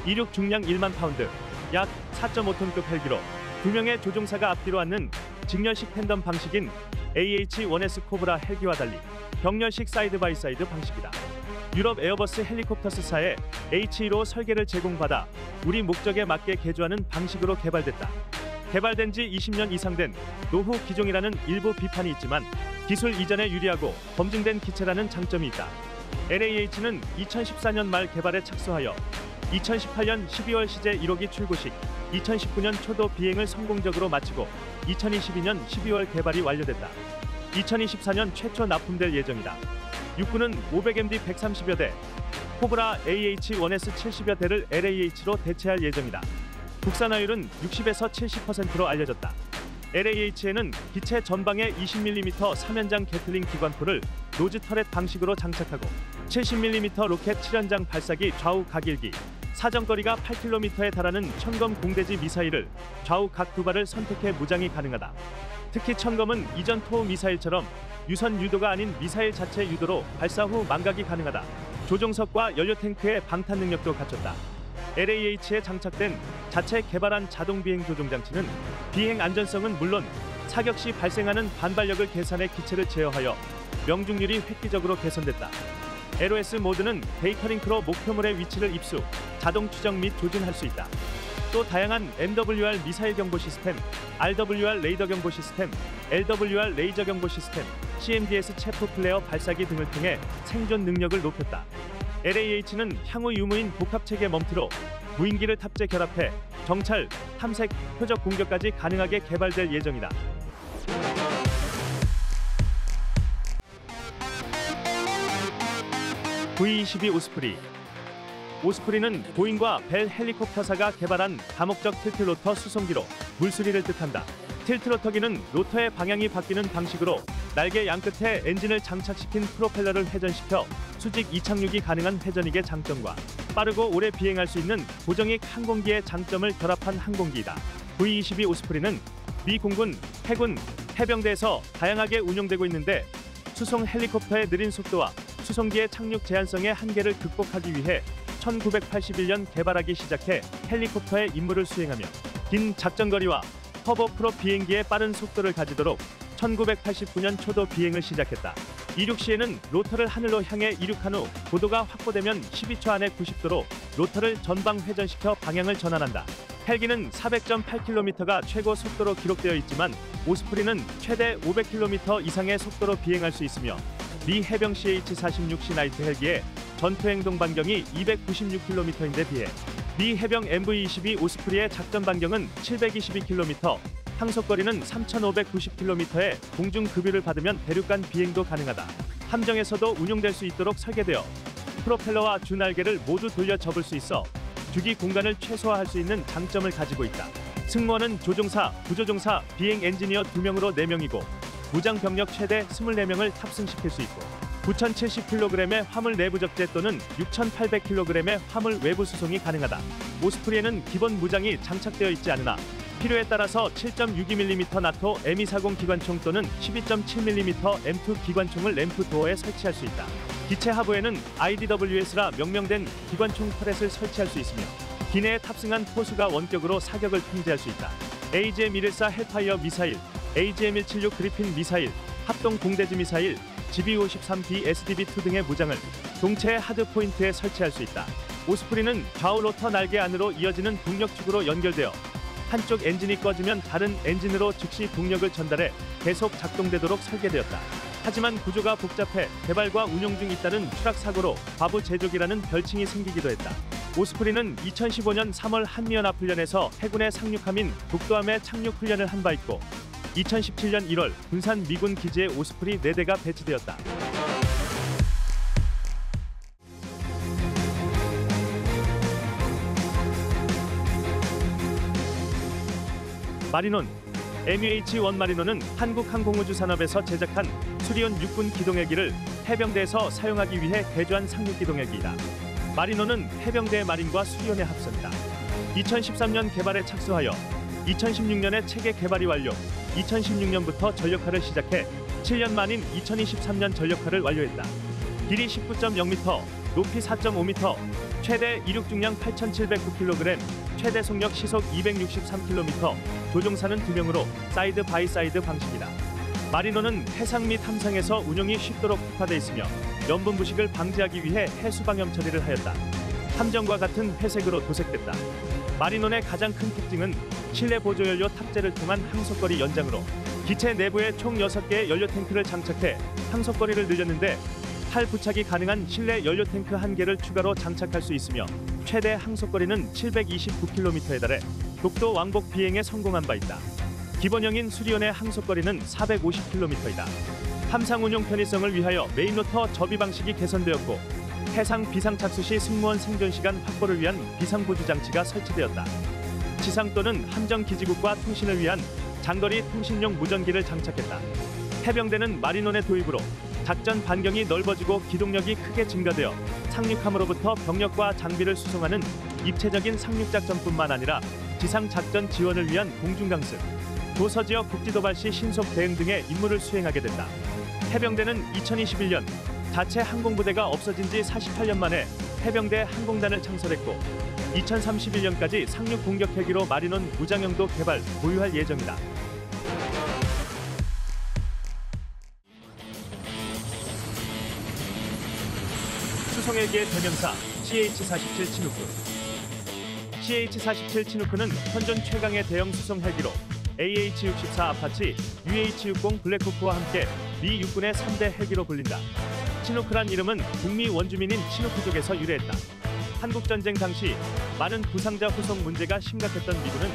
이륙 중량 1만 파운드, 약 4.5톤급 헬기로 2명의 조종사가 앞뒤로 앉는 직렬식 팬덤 방식인 AH-1S 코브라 헬기와 달리 격렬식 사이드 바이 사이드 방식이다. 유럽 에어버스 헬리콥터스사의 H2로 설계를 제공받아 우리 목적에 맞게 개조하는 방식으로 개발됐다. 개발된 지 20년 이상 된 노후 기종이라는 일부 비판이 있지만 기술 이전에 유리하고 검증된 기체라는 장점이 있다. LAH는 2014년 말 개발에 착수하여 2018년 12월 시제 1호기 출고식, 2019년 초도 비행을 성공적으로 마치고 2022년 12월 개발이 완료됐다. 2024년 최초 납품될 예정이다. 육군은 500MD 130여 대, 코브라 AH-1S 70여 대를 LAH로 대체할 예정이다. 국산화율은 60에서 70%로 알려졌다. LAH에는 기체 전방에 20mm 3연장 게틀링 기관포를 노즈 터렛 방식으로 장착하고 70mm 로켓 7연장 발사기 좌우 각일기, 사정거리가 8km에 달하는 천검 공대지 미사일을 좌우 각 두 발을 선택해 무장이 가능하다. 특히 천검은 이전 토우 미사일처럼 유선 유도가 아닌 미사일 자체 유도로 발사 후 망각이 가능하다. 조종석과 연료 탱크의 방탄 능력도 갖췄다. LAH에 장착된 자체 개발한 자동 비행 조종 장치는 비행 안전성은 물론 사격 시 발생하는 반발력을 계산해 기체를 제어하여 명중률이 획기적으로 개선됐다. LOS 모드는 데이터링크로 목표물의 위치를 입수, 자동 추적 및 조준할 수 있다. 또 다양한 MWR 미사일 경보 시스템, RWR 레이더 경보 시스템, LWR 레이저 경보 시스템, CMDS 체프 플레어 발사기 등을 통해 생존 능력을 높였다. LAH는 향후 유무인 복합체계 멈티로 무인기를 탑재 결합해 정찰, 탐색, 표적 공격까지 가능하게 개발될 예정이다. V-22 오스프리. 오스프리는 보잉과 벨 헬리콥터사가 개발한 다목적 틸트로터 수송기로 물수리를 뜻한다. 틸트로터기는 로터의 방향이 바뀌는 방식으로 날개 양끝에 엔진을 장착시킨 프로펠러를 회전시켜 수직 이착륙이 가능한 회전익의 장점과 빠르고 오래 비행할 수 있는 고정익 항공기의 장점을 결합한 항공기이다. V-22 오스프리는 미 공군, 해군, 해병대에서 다양하게 운용되고 있는데 수송 헬리콥터의 느린 속도와 수송기의 착륙 제한성의 한계를 극복하기 위해 1981년 개발하기 시작해 헬리콥터의 임무를 수행하며 긴 작전거리와 터보 프롭 비행기의 빠른 속도를 가지도록 1989년 초도 비행을 시작했다. 이륙 시에는 로터를 하늘로 향해 이륙한 후 고도가 확보되면 12초 안에 90도로 로터를 전방 회전시켜 방향을 전환한다. 헬기는 400.8km가 최고 속도로 기록되어 있지만 오스프리는 최대 500km 이상의 속도로 비행할 수 있으며 미 해병 CH-46C 나이트 헬기의 전투행동 반경이 296km인데 비해 미 해병 MV-22 오스프리의 작전 반경은 722km, 항속거리는 3,590km의 공중 급유를 받으면 대륙간 비행도 가능하다. 함정에서도 운용될 수 있도록 설계되어 프로펠러와 주 날개를 모두 돌려 접을 수 있어 주기 공간을 최소화할 수 있는 장점을 가지고 있다. 승무원은 조종사, 부조종사, 비행 엔지니어 2명으로 4명이고 무장 병력 최대 24명을 탑승시킬 수 있고 9,070kg의 화물 내부 적재 또는 6,800kg의 화물 외부 수송이 가능하다. 오스프리에는 기본 무장이 장착되어 있지 않으나 필요에 따라서 7.62mm 나토 M240 기관총 또는 12.7mm M2 기관총을 램프 도어에 설치할 수 있다. 기체 하부에는 IDWS라 명명된 기관총 터렛을 설치할 수 있으며 기내에 탑승한 포수가 원격으로 사격을 통제할 수 있다. AGM-114 헬파이어 미사일, AGM-176 그리핀 미사일, 합동 공대지 미사일, GBU-53B SDB-2 등의 무장을 동체의 하드 포인트에 설치할 수 있다. 오스프리는 좌우 로터 날개 안으로 이어지는 동력축으로 연결되어 한쪽 엔진이 꺼지면 다른 엔진으로 즉시 동력을 전달해 계속 작동되도록 설계되었다. 하지만 구조가 복잡해 개발과 운용 중 잇따른 추락 사고로 과부 제조기라는 별칭이 생기기도 했다. 오스프리는 2015년 3월 한미연합훈련에서 해군의 상륙함인 독도함에 착륙 훈련을 한 바 있고 2017년 1월 군산 미군 기지에 오스프리 4대가 배치되었다. 마리논 MUH-1 마리논은 한국항공우주산업에서 제작한 수리온 육군 기동헬기를 해병대에서 사용하기 위해 개조한 상륙기동헬기이다. 마리논은 해병대 마린과 수리온의 합성이다. 2013년 개발에 착수하여 2016년에 체계 개발이 완료, 2016년부터 전력화를 시작해 7년 만인 2023년 전력화를 완료했다. 길이 19.0m, 높이 4.5m, 최대 이륙 중량 8,709kg, 최대 속력 시속 263km, 조종사는 2명으로 사이드 바이 사이드 방식이다. 마리논은 해상 및 함상에서 운용이 쉽도록 특화돼 있으며 염분 부식을 방지하기 위해 해수 방염 처리를 하였다. 함정과 같은 회색으로 도색됐다. 마리논의 가장 큰 특징은 실내 보조연료 탑재를 통한 항속거리 연장으로 기체 내부에 총 6개의 연료 탱크를 장착해 항속거리를 늘렸는데 팔 부착이 가능한 실내 연료 탱크 1개를 추가로 장착할 수 있으며 최대 항속거리는 729km에 달해 독도 왕복 비행에 성공한 바 있다. 기본형인 수리온의 항속거리는 450km이다. 함상 운용 편의성을 위하여 메인 로터 접이 방식이 개선되었고 해상 비상 착수 시 승무원 생존 시간 확보를 위한 비상 보조 장치가 설치되었다. 지상 또는 함정 기지국과 통신을 위한 장거리 통신용 무전기를 장착했다. 해병대는 마리논의 도입으로 작전 반경이 넓어지고 기동력이 크게 증가되어 상륙함으로부터 병력과 장비를 수송하는 입체적인 상륙작전뿐만 아니라 지상 작전 지원을 위한 공중강습, 도서지역 국지도발 시 신속 대응 등의 임무를 수행하게 된다. 해병대는 2021년 자체 항공부대가 없어진 지 48년 만에 해병대 항공단을 창설했고 2031년까지 상륙 공격 헬기로 마리논 무장형도 개발, 보유할 예정이다. 수송헬기의 대명사 CH-47 치누크. CH-47 치누크는 현존 최강의 대형 수송 헬기로 AH-64 아파치, UH-60 블랙호크와 함께 미 육군의 3대 헬기로 불린다. 치누크란 이름은 북미 원주민인 치누크족에서 유래했다. 한국전쟁 당시 많은 부상자 후송 문제가 심각했던 미군은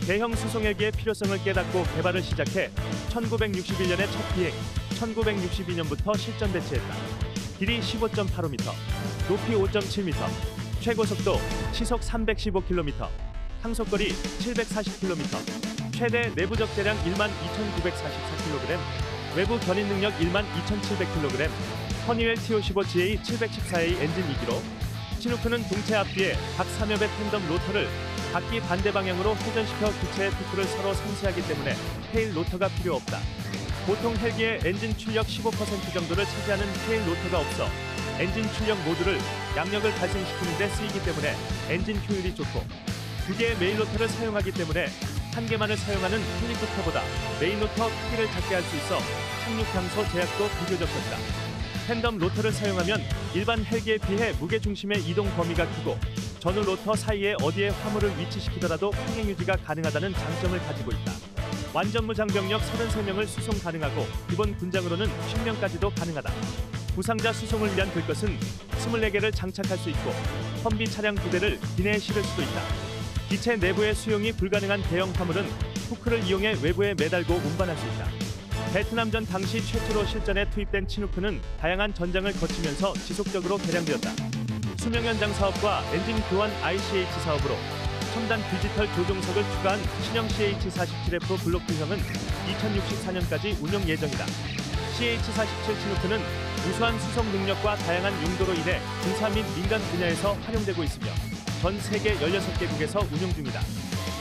대형 수송헬기의 필요성을 깨닫고 개발을 시작해 1961년에 첫 비행, 1962년부터 실전 배치했다. 길이 15.85m, 높이 5.7m, 최고 속도 시속 315km, 항속거리 740km, 최대 내부적 재량 12,944kg, 외부 견인 능력 12,700kg, 허니웰 T55GA 714A 엔진 2기로, 치누크는 동체 앞뒤에 각 3엽의 팬덤 로터를 바퀴 반대 방향으로 회전시켜 기체의 토크를 서로 상쇄하기 때문에 테일 로터가 필요 없다. 보통 헬기의 엔진 출력 15% 정도를 차지하는 테일 로터가 없어 엔진 출력 모두를 양력을 발생시키는 데 쓰이기 때문에 엔진 효율이 좋고 2개의 메인 로터를 사용하기 때문에 한 개만을 사용하는 헬리콥터보다 메인 로터 크기를 작게 할 수 있어 착륙 장소 제약도 비교적 적다. 팬덤 로터를 사용하면 일반 헬기에 비해 무게중심의 이동 범위가 크고 전후 로터 사이에 어디에 화물을 위치시키더라도 평행 유지가 가능하다는 장점을 가지고 있다. 완전무 장병력 33명을 수송 가능하고 기본 군장으로는 10명까지도 가능하다. 부상자 수송을 위한 들것은 24개를 장착할 수 있고 험비 차량 2대를 기내에 실을 수도 있다. 기체 내부에 수용이 불가능한 대형 화물은 후크를 이용해 외부에 매달고 운반할 수 있다. 베트남전 당시 최초로 실전에 투입된 치누크는 다양한 전장을 거치면서 지속적으로 개량되었다. 수명 연장 사업과 엔진 교환 ICH 사업으로 첨단 디지털 조종석을 추가한 신형 CH-47F 블록2형은 2064년까지 운영 예정이다. CH-47 치누크는 우수한 수송 능력과 다양한 용도로 인해 군사 및 민간 분야에서 활용되고 있으며 전 세계 16개국에서 운용 중이다.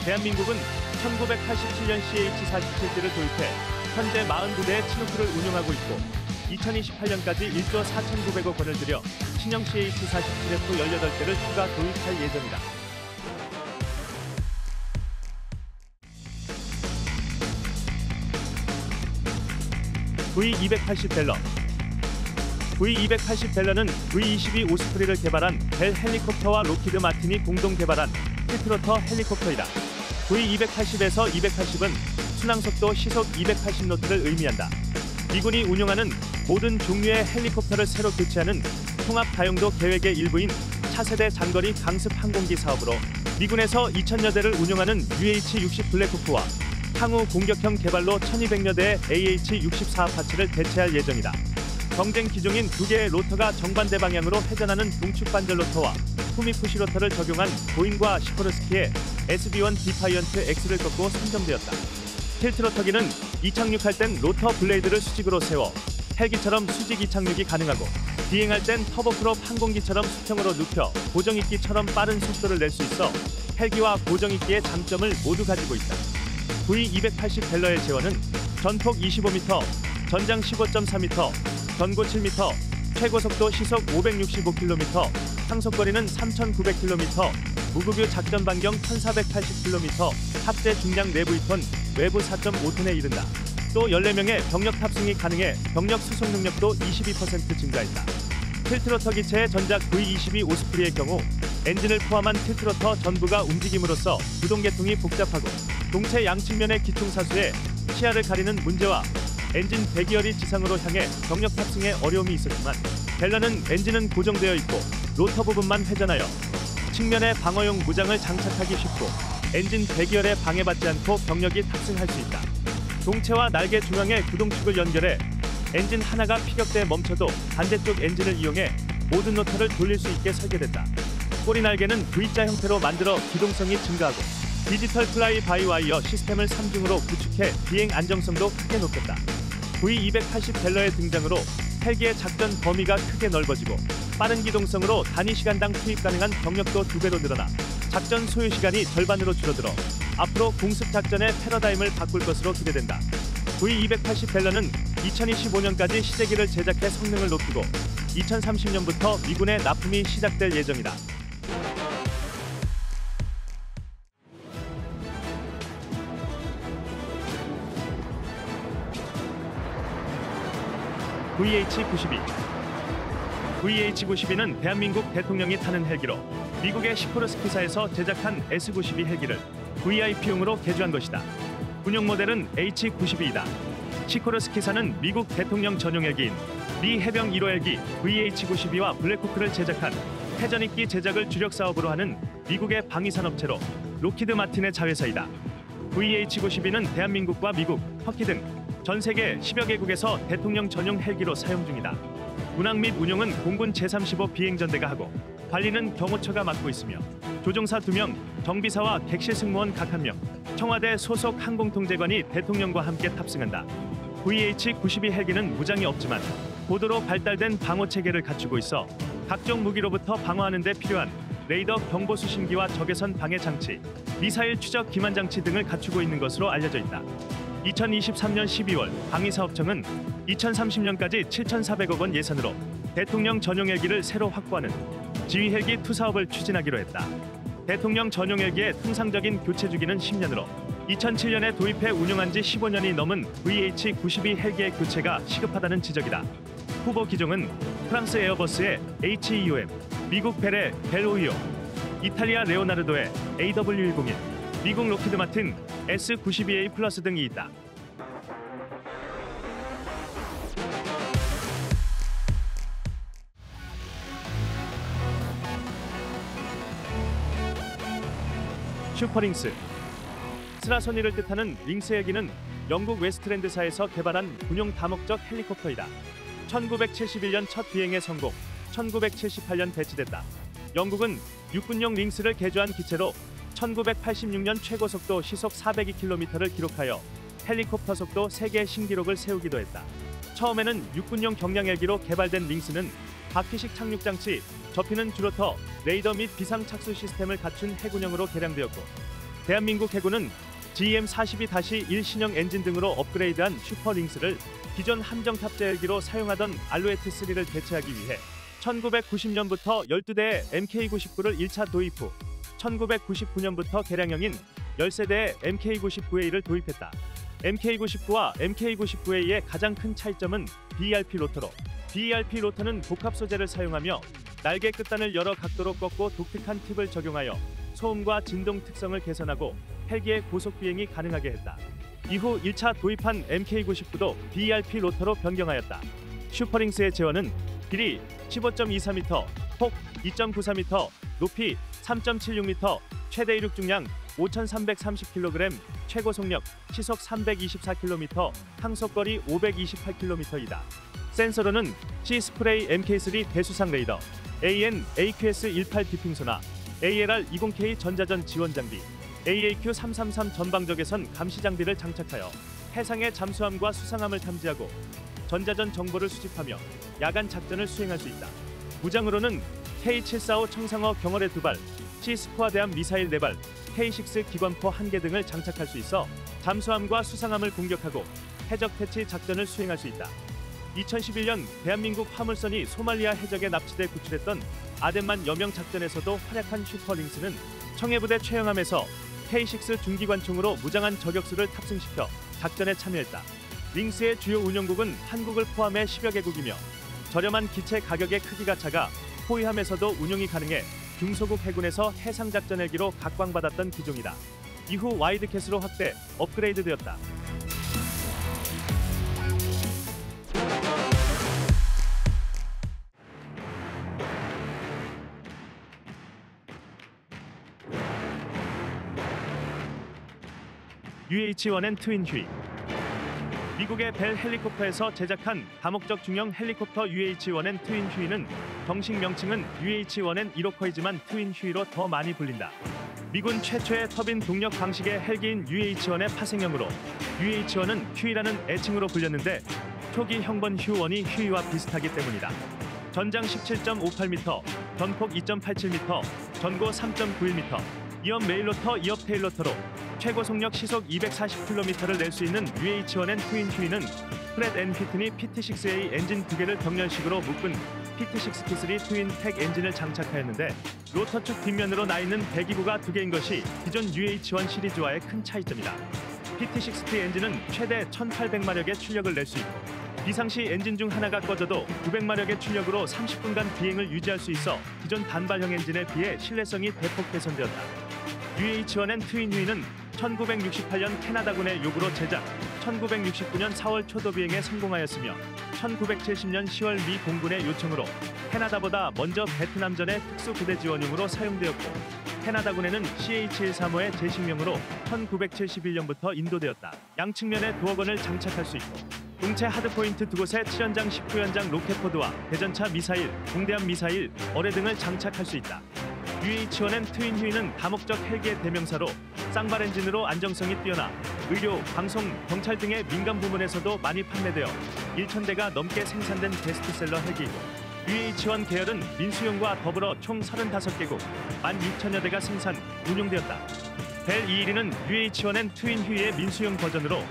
대한민국은 1987년 CH-47D를 도입해 현재 42대의 치누크를 운용하고 있고 2028년까지 1조 4,900억 원을 들여 신형 CH-47F 18대를 추가 도입할 예정이다. V280 벨러. V280 벨러는 V22 오스프리를 개발한 벨 헬리콥터와 로키드 마틴이 공동 개발한 틸트로터 헬리콥터이다. V280에서 280은 순항속도 시속 280노트를 의미한다. 미군이 운용하는 모든 종류의 헬리콥터를 새로 교체하는 통합 다용도 계획의 일부인 차세대 장거리 강습 항공기 사업으로 미군에서 2000여 대를 운용하는 UH-60 블랙호크와 향후 공격형 개발로 1200여 대의 AH-64 아파치를 대체할 예정이다. 경쟁 기종인 두 개의 로터가 정반대 방향으로 회전하는 동축 반절 로터와 후미푸시 로터를 적용한 보잉과 시코르스키의 SB-1 디파이언트 X를 꺾고 선정되었다. 틸트로터기는 이착륙할 땐 로터 블레이드를 수직으로 세워 헬기처럼 수직 이착륙이 가능하고 비행할 땐 터보프롭 항공기처럼 수평으로 눕혀 고정익기처럼 빠른 속도를 낼 수 있어 헬기와 고정익기의 장점을 모두 가지고 있다. V280 벨러의 제원은 전폭 25m, 전장 15.4m, 전고 7m, 최고속도 시속 565km, 항속거리는 3,900km, 무급유 작전 반경 1,480km, 합재 중량 내부 2톤, 외부 4.5톤에 이른다. 또 14명의 병력 탑승이 가능해 병력 수송 능력도 22% 증가했다. 틸트로터 기체의 전작 V22 오스프리의 경우 엔진을 포함한 틸트로터 전부가 움직임으로써 구동계통이 복잡하고 동체 양측면의 기총사수에 시야를 가리는 문제와 엔진 배기열이 지상으로 향해 병력 탑승에 어려움이 있었지만 벨러는 엔진은 고정되어 있고 로터 부분만 회전하여 측면에 방어용 무장을 장착하기 쉽고 엔진 배기열에 방해받지 않고 병력이 탑승할 수 있다. 동체와 날개 중앙에 구동축을 연결해 엔진 하나가 피격대에 멈춰도 반대쪽 엔진을 이용해 모든 로터를 돌릴 수 있게 설계됐다. 꼬리 날개는 V자 형태로 만들어 기동성이 증가하고 디지털 플라이 바이 와이어 시스템을 3중으로 구축해 비행 안정성도 크게 높였다. V280 벨러의 등장으로 헬기의 작전 범위가 크게 넓어지고 빠른 기동성으로 단위 시간당 투입 가능한 병력도 2배로 늘어나 작전 소요 시간이 절반으로 줄어들어 앞으로 공습 작전의 패러다임을 바꿀 것으로 기대된다. V280 벨러는 2025년까지 시제기를 제작해 성능을 높이고 2030년부터 미군에 납품이 시작될 예정이다. VH-92는 대한민국 대통령이 타는 헬기로 미국의 시코르스키사에서 제작한 S-92 헬기를 VIP용으로 개조한 것이다. 군용 모델은 H-92이다. 시코르스키사는 미국 대통령 전용 헬기인 미 해병 1호 헬기 VH-92와 블랙호크를 제작한 회전익기 제작을 주력 사업으로 하는 미국의 방위산업체로 로키드 마틴의 자회사이다. VH-92는 대한민국과 미국, 터키 등 전 세계 10여 개국에서 대통령 전용 헬기로 사용 중이다. 운항 및 운용은 공군 제35 비행전대가 하고 관리는 경호처가 맡고 있으며 조종사 2명, 정비사와 객실 승무원 각 1명, 청와대 소속 항공통제관이 대통령과 함께 탑승한다. VH-92 헬기는 무장이 없지만 고도로 발달된 방어 체계를 갖추고 있어 각종 무기로부터 방어하는 데 필요한 레이더 경보 수신기와 적외선 방해 장치, 미사일 추적 기만 장치 등을 갖추고 있는 것으로 알려져 있다. 2023년 12월 방위사업청은 2030년까지 7,400억 원 예산으로 대통령 전용 헬기를 새로 확보하는 지휘 헬기 투 사업을 추진하기로 했다. 대통령 전용 헬기의 통상적인 교체 주기는 10년으로 2007년에 도입해 운용한 지 15년이 넘은 VH-92 헬기의 교체가 시급하다는 지적이다. 후보 기종은 프랑스 에어버스의 HEOM, 미국 벨의 벨525, 이탈리아 레오나르도의 AW101, 미국 로키드 마틴 S-92A 플러스 등이 있다. 슈퍼링스. 스라소니를 뜻하는 링스 헬기는 영국 웨스트랜드사에서 개발한 군용 다목적 헬리콥터이다. 1971년 첫 비행에 성공, 1978년 배치됐다. 영국은 육군용 링스를 개조한 기체로 1986년 최고속도 시속 402km를 기록하여 헬리콥터 속도 세계 신기록을 세우기도 했다. 처음에는 육군용 경량 헬기로 개발된 링스는 바퀴식 착륙 장치, 접히는 주로터, 레이더 및 비상 착수 시스템을 갖춘 해군형으로 개량되었고 대한민국 해군은 GM42-1 신형 엔진 등으로 업그레이드한 슈퍼링스를 기존 함정 탑재 헬기로 사용하던 알루에트3를 대체하기 위해 1990년부터 12대의 MK99를 1차 도입 후 1999년부터 개량형인 10세대의 MK99A를 도입했다. MK99와 MK99A의 가장 큰 차이점은 BRP 로터로 BERP 로터는 복합 소재를 사용하며 날개 끝단을 여러 각도로 꺾고 독특한 팁을 적용하여 소음과 진동 특성을 개선하고 헬기의 고속 비행이 가능하게 했다. 이후 1차 도입한 MK99도 BERP 로터로 변경하였다. 슈퍼링스의 제어는 길이 15.24m, 폭 2.94m, 높이 3.76m, 최대 이륙 중량 5,330kg, 최고 속력 시속 324km, 항속거리 528km이다. 센서로는 C-스프레이 MK3 대수상 레이더, AN AQS18 디핑소나, ALR20K 전자전 지원 장비, AAQ333 전방적외선 감시 장비를 장착하여 해상의 잠수함과 수상함을 탐지하고 전자전 정보를 수집하며 야간 작전을 수행할 수 있다. 무장으로는 K745 청상어 경어뢰 2발, C-스코어 대함 미사일 4발, K6 기관포 1개 등을 장착할 수 있어 잠수함과 수상함을 공격하고 해적 퇴치 작전을 수행할 수 있다. 2011년 대한민국 화물선이 소말리아 해적에 납치돼 구출했던 아덴만 여명 작전에서도 활약한 슈퍼링스는 청해부대 최영함에서 K6 중기관총으로 무장한 저격수를 탑승시켜 작전에 참여했다. 링스의 주요 운영국은 한국을 포함해 10여 개국이며 저렴한 기체 가격의 크기가 작아 호위함에서도 운용이 가능해 중소국 해군에서 해상작전 헬기로 각광받았던 기종이다. 이후 와이드캣으로 확대, 업그레이드되었다. UH-1N 트윈 휴이. 미국의 벨 헬리콥터에서 제작한 다목적 중형 헬리콥터 UH-1N 트윈 휴이는 정식 명칭은 UH-1N 1호커이지만 트윈 휴이로 더 많이 불린다. 미군 최초의 터빈 동력 방식의 헬기인 UH-1의 파생형으로 UH-1은 휴이라는 애칭으로 불렸는데 초기 형번 휴1이 휴이와 비슷하기 때문이다. 전장 17.58m, 전폭 2.87m, 전고 3.91m, 2업 메일로터 2업 테일로터로 최고 속력 시속 240km를 낼 수 있는 UH-1N 트윈 휴이는 프렛 앤 휘트니 PT6A 엔진 2개를 병렬식으로 묶은 PT6T3 트윈 팩 엔진을 장착하였는데 로터 축 뒷면으로 나 있는 배기구가 2개인 것이 기존 UH-1 시리즈와의 큰 차이점이다. PT6T 엔진은 최대 1800마력의 출력을 낼 수 있고 비상시 엔진 중 하나가 꺼져도 900마력의 출력으로 30분간 비행을 유지할 수 있어 기존 단발형 엔진에 비해 신뢰성이 대폭 개선되었다. UH-1N 트윈 휴이는 1968년 캐나다군의 요구로 제작, 1969년 4월 초도 비행에 성공하였으며 1970년 10월 미 공군의 요청으로 캐나다보다 먼저 베트남전의 특수부대 지원용으로 사용되었고 캐나다군에는 CH-135의 제식명으로 1971년부터 인도되었다. 양측면에 도어건을 장착할 수 있고 동체 하드포인트 2곳에 7연장 19연장 로켓포드와 대전차 미사일, 공대함 미사일, 어뢰 등을 장착할 수 있다. UH-1N 트윈 휴이는 다목적 헬기의 대명사로 쌍발 엔진으로 안정성이 뛰어나 의료, 방송, 경찰 등의 민간 부문에서도 많이 판매되어 1,000대가 넘게 생산된 베스트셀러 헬기이고 UH-1 계열은 민수용과 더불어 총 35개국, 16,000여 대가 생산, 운용되었다. 벨 212는 UH-1N 트윈 휴이의 민수용 버전으로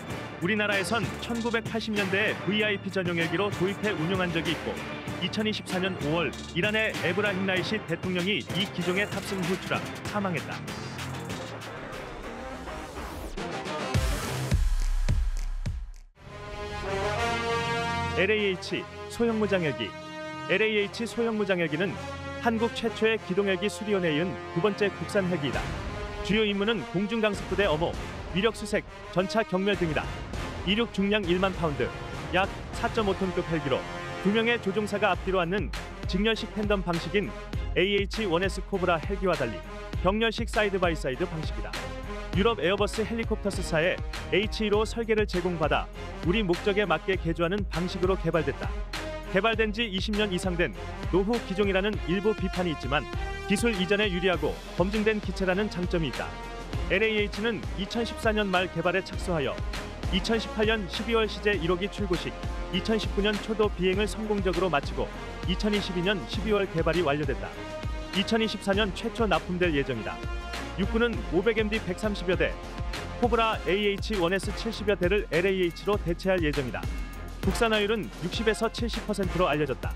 우리나라에선 1980년대에 VIP 전용 헬기로 도입해 운용한 적이 있고 2024년 5월 이란의 에브라힘 라이시 대통령이 이 기종에 탑승 후 추락, 사망했다. LAH 소형 무장헬기. LAH 소형 무장헬기는 한국 최초의 기동헬기 수리원에 이은 두 번째 국산 헬기이다. 주요 임무는 공중강습부대 어모, 위력수색, 전차 경멸 등이다. 이륙 중량 1만 파운드, 약 4.5톤급 헬기로 2명의 조종사가 앞뒤로 앉는 직렬식 팬덤 방식인 AH-1S 코브라 헬기와 달리 병렬식 사이드 바이 사이드 방식이다. 유럽 에어버스 헬리콥터스사의 H2로 설계를 제공받아 우리 목적에 맞게 개조하는 방식으로 개발됐다. 개발된 지 20년 이상 된 노후 기종이라는 일부 비판이 있지만 기술 이전에 유리하고 검증된 기체라는 장점이 있다. LAH는 2014년 말 개발에 착수하여 2018년 12월 시제 1호기 출고식, 2019년 초도 비행을 성공적으로 마치고 2022년 12월 개발이 완료됐다. 2024년 최초 납품될 예정이다. 육군은 500MD 130여 대, 코브라 AH-1S 70여 대를 LAH로 대체할 예정이다. 국산화율은 60에서 70%로 알려졌다.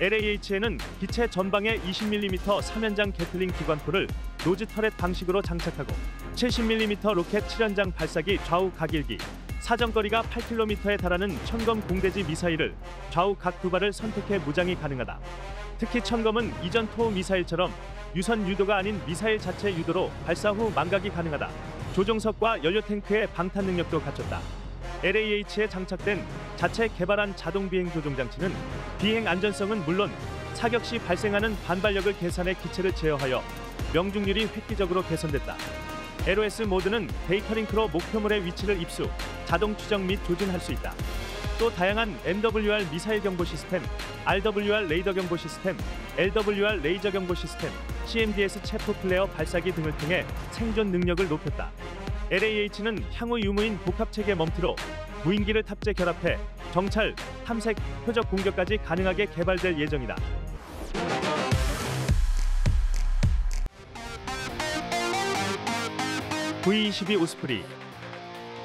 LAH에는 기체 전방에 20mm 3연장 게틀링 기관포를 노즈 터렛 방식으로 장착하고 70mm 로켓 7연장 발사기 좌우 각일기, 사정거리가 8km에 달하는 천검 공대지 미사일을 좌우 각 두 발을 선택해 무장이 가능하다. 특히 천검은 이전 토 미사일처럼 유선 유도가 아닌 미사일 자체 유도로 발사 후 망각이 가능하다. 조종석과 연료 탱크의 방탄 능력도 갖췄다. LAH에 장착된 자체 개발한 자동 비행 조종 장치는 비행 안전성은 물론 사격 시 발생하는 반발력을 계산해 기체를 제어하여 명중률이 획기적으로 개선됐다. LOS 모드는 데이터 링크로 목표물의 위치를 입수, 자동 추적 및 조준할 수 있다. 또 다양한 MWR 미사일 경보 시스템, RWR 레이더 경보 시스템, LWR 레이저 경보 시스템, CMDS 체프 플레어 발사기 등을 통해 생존 능력을 높였다. LAH는 향후 유무인 복합체계 멈티로 무인기를 탑재 결합해 정찰, 탐색, 표적 공격까지 가능하게 개발될 예정이다. V-22 오스프리.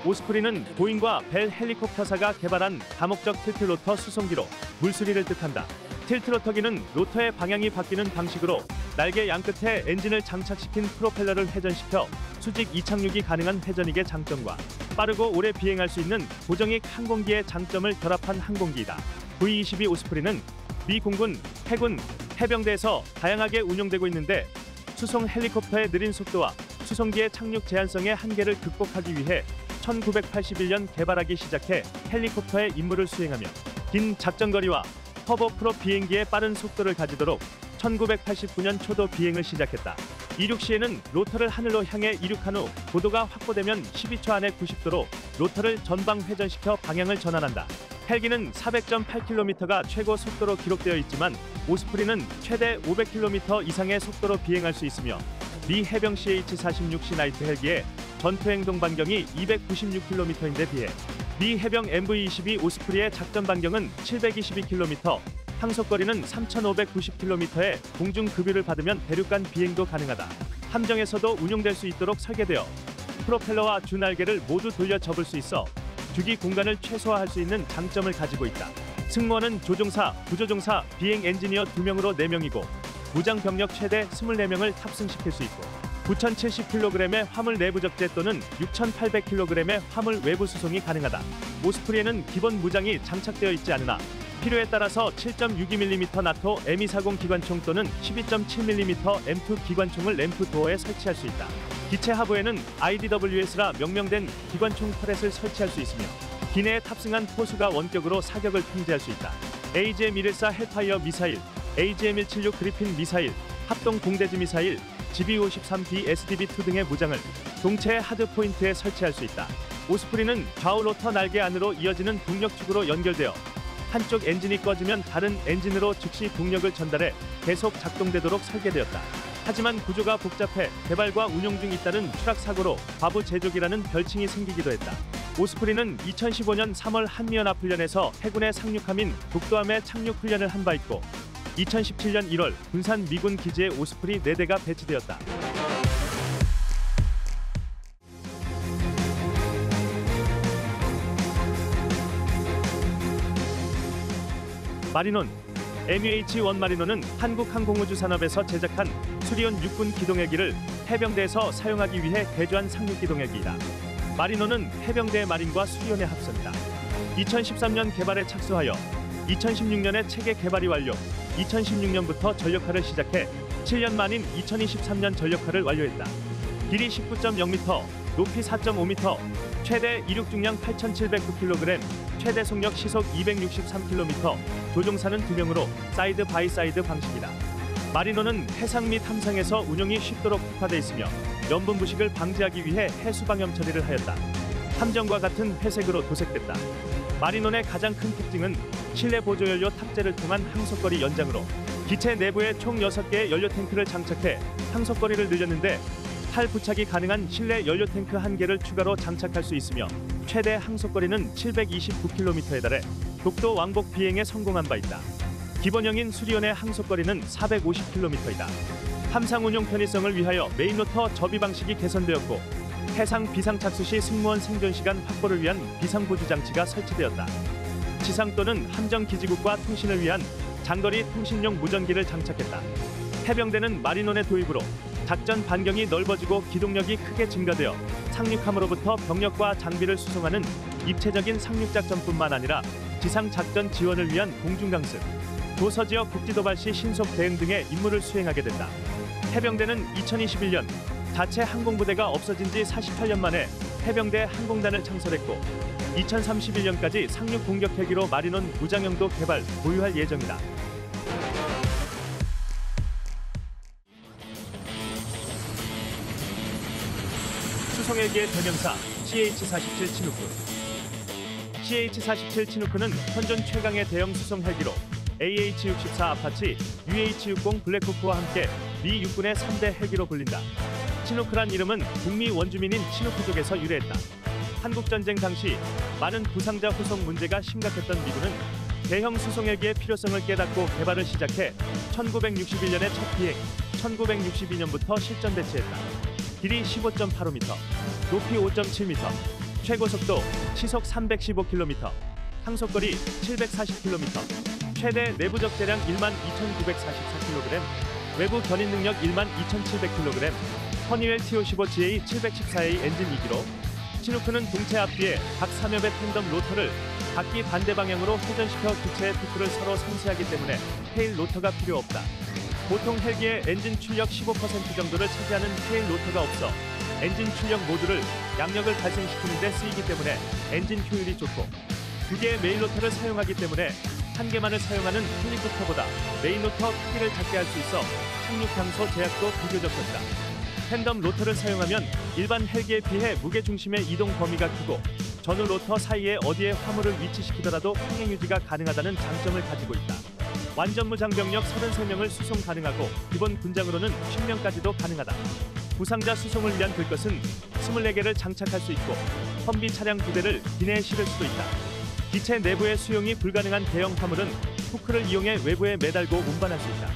오스프리는 보잉과 벨 헬리콥터사가 개발한 다목적 틸트로터 수송기로 물수리를 뜻한다. 틸트로터기는 로터의 방향이 바뀌는 방식으로 날개 양끝에 엔진을 장착시킨 프로펠러를 회전시켜 수직 이착륙이 가능한 회전익의 장점과 빠르고 오래 비행할 수 있는 고정익 항공기의 장점을 결합한 항공기이다. V-22 오스프리는 미 공군, 해군, 해병대에서 다양하게 운용되고 있는데 수송 헬리콥터의 느린 속도와 수송기의 착륙 제한성의 한계를 극복하기 위해 1981년 개발하기 시작해 헬리콥터의 임무를 수행하며 긴 작전거리와 터보 프롭 비행기의 빠른 속도를 가지도록 1989년 초도 비행을 시작했다. 이륙 시에는 로터를 하늘로 향해 이륙한 후 고도가 확보되면 12초 안에 90도로 로터를 전방 회전시켜 방향을 전환한다. 헬기는 400.8km가 최고 속도로 기록되어 있지만 오스프리는 최대 500km 이상의 속도로 비행할 수 있으며 미 해병 CH-46C 나이트 헬기의 전투행동 반경이 296km인데 비해 미 해병 MV-22 오스프리의 작전 반경은 722km, 항속거리는 3,590km의 공중 급유를 받으면 대륙간 비행도 가능하다. 함정에서도 운용될 수 있도록 설계되어 프로펠러와 주 날개를 모두 돌려 접을 수 있어 주기 공간을 최소화할 수 있는 장점을 가지고 있다. 승무원은 조종사, 부조종사, 비행 엔지니어 2명으로 4명이고 무장 병력 최대 24명을 탑승시킬 수 있고 9,070kg의 화물 내부 적재 또는 6,800kg의 화물 외부 수송이 가능하다. 오스프리에는 기본 무장이 장착되어 있지 않으나 필요에 따라서 7.62mm 나토 M240 기관총 또는 12.7mm M2 기관총을 램프 도어에 설치할 수 있다. 기체 하부에는 IDWS라 명명된 기관총 터렛을 설치할 수 있으며 기내에 탑승한 포수가 원격으로 사격을 통제할 수 있다. AGM-114 헬파이어 미사일, AGM-176 그리핀 미사일, 합동 공대지 미사일, GBU-53B SDB-2 등의 무장을 동체의 하드 포인트에 설치할 수 있다. 오스프리는 좌우 로터 날개 안으로 이어지는 동력축으로 연결되어 한쪽 엔진이 꺼지면 다른 엔진으로 즉시 동력을 전달해 계속 작동되도록 설계되었다. 하지만 구조가 복잡해 개발과 운용 중 잇따른 추락 사고로 과부 제조기라는 별칭이 생기기도 했다. 오스프리는 2015년 3월 한미연합훈련에서 해군의 상륙함인 독도함에 착륙 훈련을 한 바 있고 2017년 1월 군산 미군 기지에 오스프리 4대가 배치되었다. 마리논 MUH-1 마리논은 한국항공우주산업에서 제작한 수리온 육군 기동헬기를 해병대에서 사용하기 위해 개조한 상륙 기동헬기이다. 마리논은 해병대 마린과 수리온의 합성이다. 2013년 개발에 착수하여 2016년에 체계 개발이 완료, 2016년부터 전력화를 시작해 7년 만인 2023년 전력화를 완료했다. 길이 19.0m, 높이 4.5m, 최대 이륙 중량 8,709kg, 최대 속력 시속 263km, 조종사는 2명으로 사이드 바이 사이드 방식이다. 마리논은 해상 및 함상에서 운용이 쉽도록 특화되어 있으며 염분 부식을 방지하기 위해 해수 방염 처리를 하였다. 함정과 같은 회색으로 도색됐다. 마리논의 가장 큰 특징은 실내 보조연료 탑재를 통한 항속거리 연장으로 기체 내부에 총 6개의 연료 탱크를 장착해 항속거리를 늘렸는데 탈 부착이 가능한 실내 연료 탱크 1개를 추가로 장착할 수 있으며 최대 항속거리는 729km에 달해 독도 왕복 비행에 성공한 바 있다. 기본형인 수리온의 항속거리는 450km이다. 함상 운용 편의성을 위하여 메인 로터 접이 방식이 개선되었고 해상 비상 착수 시 승무원 생존 시간 확보를 위한 비상 보조 장치가 설치되었다. 지상 또는 함정 기지국과 통신을 위한 장거리 통신용 무전기를 장착했다. 해병대는 마리논의 도입으로 작전 반경이 넓어지고 기동력이 크게 증가되어 상륙함으로부터 병력과 장비를 수송하는 입체적인 상륙작전뿐만 아니라 지상작전 지원을 위한 공중강습, 도서지역 국지도발 시 신속 대응 등의 임무를 수행하게 된다. 해병대는 2021년 자체 항공부대가 없어진 지 48년 만에 해병대 항공단을 창설했고 2031년까지 상륙 공격 헬기로 마리논 무장형도 개발, 보유할 예정이다. 수송헬기의 대명사 CH-47 치누크. CH-47 치누크는 현존 최강의 대형 수송 헬기로 AH-64 아파치, UH-60 블랙호크와 함께 미 육군의 3대 헬기로 불린다. 치누크란 이름은 북미 원주민인 치누크족에서 유래했다. 한국전쟁 당시 많은 부상자 후송 문제가 심각했던 미군은 대형 수송헬기의 필요성을 깨닫고 개발을 시작해 1961년에 첫 비행, 1962년부터 실전 배치했다. 길이 15.85m, 높이 5.7m, 최고 속도 시속 315km, 항속거리 740km, 최대 내부적 대량 12,944kg, 외부 견인 능력 12,700kg, 허니웰 TO15GA 714A 엔진 2기로, 치누크는 동체 앞뒤에 각 3엽의 텐덤 로터를 각기 반대 방향으로 회전시켜 기체의 토크를 서로 상쇄하기 때문에 테일 로터가 필요 없다. 보통 헬기의 엔진 출력 15% 정도를 차지하는 테일 로터가 없어 엔진 출력 모두를 양력을 발생시키는 데 쓰이기 때문에 엔진 효율이 좋고, 두 개의 메인 로터를 사용하기 때문에 한 개만을 사용하는 헬리콥터보다 메인 로터 크기를 작게 할 수 있어 착륙 장소 제약도 비교적 적다. 텐덤 로터를 사용하면 일반 헬기에 비해 무게 중심의 이동 범위가 크고 전후 로터 사이에 어디에 화물을 위치시키더라도 평행 유지가 가능하다는 장점을 가지고 있다. 완전 무장병력 33명을 수송 가능하고 기본 군장으로는 10명까지도 가능하다. 부상자 수송을 위한 들것은 24개를 장착할 수 있고 험비 차량 2대를 기내에 실을 수도 있다. 기체 내부의 수용이 불가능한 대형 화물은 후크를 이용해 외부에 매달고 운반할 수 있다.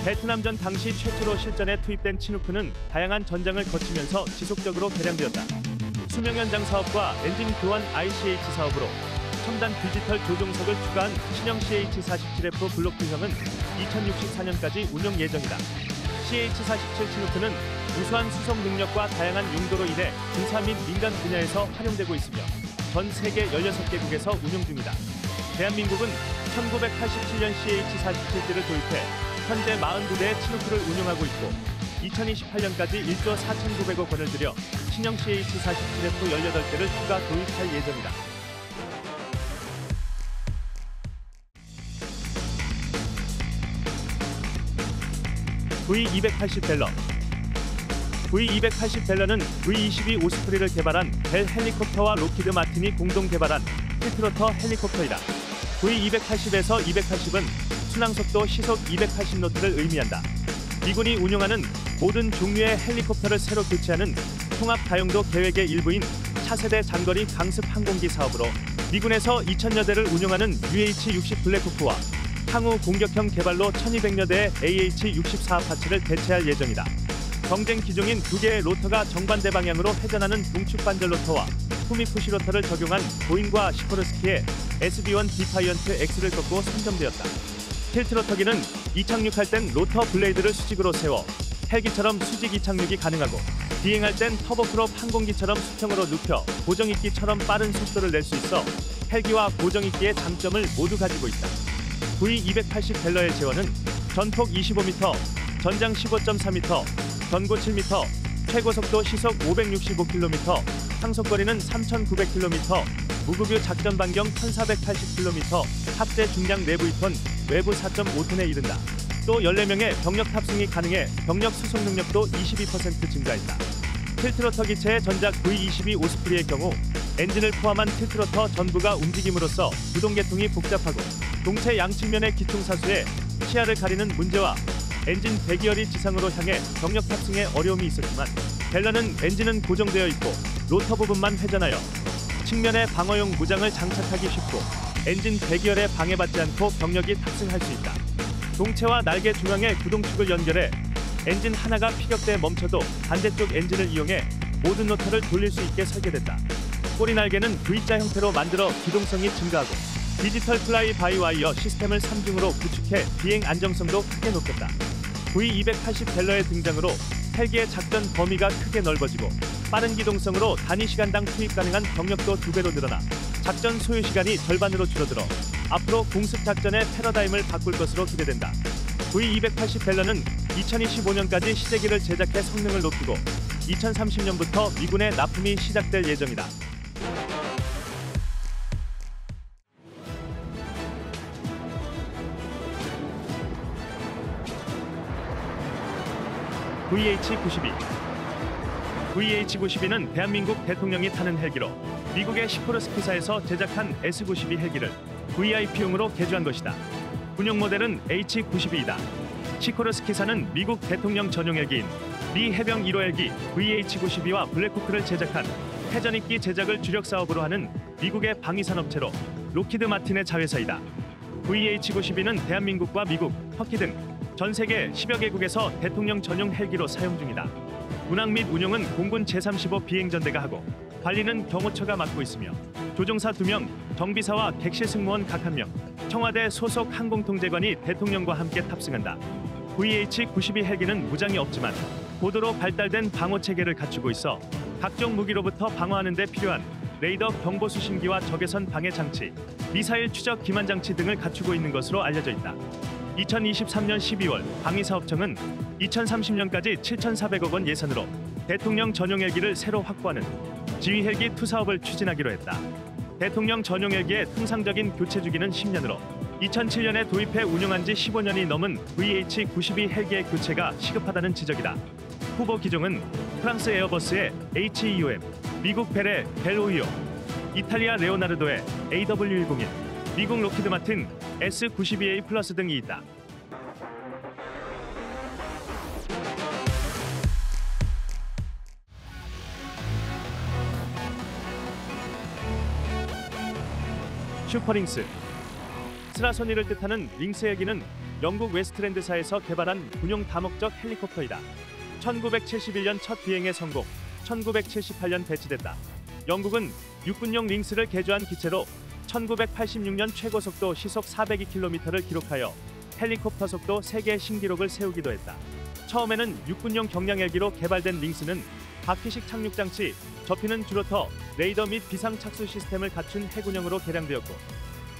베트남전 당시 최초로 실전에 투입된 치누크는 다양한 전장을 거치면서 지속적으로 개량되었다. 수명 연장 사업과 엔진 교환 ICH 사업으로 첨단 디지털 조종석을 추가한 신형 CH-47F 블록2형은 2064년까지 운용 예정이다. CH-47 치누크는 우수한 수송 능력과 다양한 용도로 인해 군사 및 민간 분야에서 활용되고 있으며 전 세계 16개국에서 운용 중이다. 대한민국은 1987년 CH-47D를 도입해 현재 42대의 치누크를 운용하고 있고 2028년까지 1조 4,900억 원을 들여 신형 CH-47F 18대를 추가 도입할 예정이다. V280 벨러. V280 벨러는 V22 오스프리를 개발한 벨 헬리콥터와 로키드 마틴이 공동 개발한 틸트로터 헬리콥터이다. V280에서 280은 순항속도 시속 280노트를 의미한다. 미군이 운용하는 모든 종류의 헬리콥터를 새로 교체하는 통합 다용도 계획의 일부인 차세대 장거리 강습 항공기 사업으로 미군에서 2,000여 대를 운용하는 UH-60 블랙호크와 향후 공격형 개발로 1,200여 대의 AH-64 아파치를 대체할 예정이다. 경쟁 기종인 두 개의 로터가 정반대 방향으로 회전하는 동축 반절 로터와 후미푸시 로터를 적용한 보잉과 시코르스키의 SB-1 디파이언트 X를 꺾고 선점되었다. 틸트로터기는 이착륙할 땐 로터 블레이드를 수직으로 세워 헬기처럼 수직 이착륙이 가능하고 비행할 땐 터보프롭 항공기처럼 수평으로 눕혀 고정익기처럼 빠른 속도를 낼 수 있어 헬기와 고정익기의 장점을 모두 가지고 있다. V280 벨러의 제원은 전폭 25m, 전장 15.4m, 전고 7m, 최고 속도 시속 565km, 항속거리는 3,900km, 무급유 작전 반경 1,480km, 합재 중량 내부 2톤, 외부 4.5톤에 이른다. 또 14명의 병력 탑승이 가능해 병력 수송 능력도 22% 증가했다. 틸트로터 기체의 전작 V22 오스프리의 경우 엔진을 포함한 틸트로터 전부가 움직임으로써 구동 계통이 복잡하고 동체 양측면의 기퉁사수에 시야를 가리는 문제와 엔진 배기열이 지상으로 향해 병력 탑승에 어려움이 있었지만 벨러는 엔진은 고정되어 있고 로터 부분만 회전하여 측면에 방어용 무장을 장착하기 쉽고 엔진 배기열에 방해받지 않고 병력이 탑승할 수 있다. 동체와 날개 중앙에 구동축을 연결해 엔진 하나가 피격대에 멈춰도 반대쪽 엔진을 이용해 모든 로터를 돌릴 수 있게 설계됐다. 꼬리 날개는 V자 형태로 만들어 기동성이 증가하고 디지털 플라이 바이 와이어 시스템을 3중으로 구축해 비행 안정성도 크게 높였다. V280 벨러의 등장으로 헬기의 작전 범위가 크게 넓어지고 빠른 기동성으로 단위 시간당 투입 가능한 병력도 2배로 늘어나 작전 소요 시간이 절반으로 줄어들어 앞으로 공습 작전의 패러다임을 바꿀 것으로 기대된다. V280 벨런은 2025년까지 시제기를 제작해 성능을 높이고 2030년부터 미군에 납품이 시작될 예정이다. VH-92 VH-92는 대한민국 대통령이 타는 헬기로 미국의 시코르스키사에서 제작한 S-92 헬기를 VIP용으로 개조한 것이다. 군용 모델은 H-92이다. 시코르스키사는 미국 대통령 전용 헬기인 미 해병 1호 헬기 VH-92와 블랙호크를 제작한 해전익기 제작을 주력 사업으로 하는 미국의 방위산업체로 록히드 마틴의 자회사이다. VH-92는 대한민국과 미국, 터키 등 전 세계 10여 개국에서 대통령 전용 헬기로 사용 중이다. 운항 및 운용은 공군 제-35 비행전대가 하고 관리는 경호처가 맡고 있으며 조종사 2명, 정비사와 객실 승무원 각 1명, 청와대 소속 항공통제관이 대통령과 함께 탑승한다. VH-92 헬기는 무장이 없지만 고도로 발달된 방어 체계를 갖추고 있어 각종 무기로부터 방어하는 데 필요한 레이더 경보 수신기와 적외선 방해 장치, 미사일 추적 기만 장치 등을 갖추고 있는 것으로 알려져 있다. 2023년 12월 방위사업청은 2030년까지 7,400억 원 예산으로 대통령 전용 헬기를 새로 확보하는 지휘 헬기 투 사업을 추진하기로 했다. 대통령 전용 헬기의 통상적인 교체 주기는 10년으로 2007년에 도입해 운용한 지 15년이 넘은 VH-92 헬기의 교체가 시급하다는 지적이다. 후보 기종은 프랑스 에어버스의 HEOM, 미국 벨의 벨525, 이탈리아 레오나르도의 AW101, 미국 록히드 마틴 S-92A 플러스 등이 있다. 슈퍼링스. 스라소니를 뜻하는 링스 헬기는 영국 웨스트랜드사에서 개발한 군용 다목적 헬리콥터이다. 1971년 첫 비행에 성공, 1978년 배치됐다. 영국은 육군용 링스를 개조한 기체로 1986년 최고 속도 시속 402km를 기록하여 헬리콥터 속도 세계 신기록을 세우기도 했다. 처음에는 육군용 경량 헬기로 개발된 링스는 바퀴식 착륙 장치, 접히는 주로터, 레이더 및 비상 착수 시스템을 갖춘 해군형으로 개량되었고,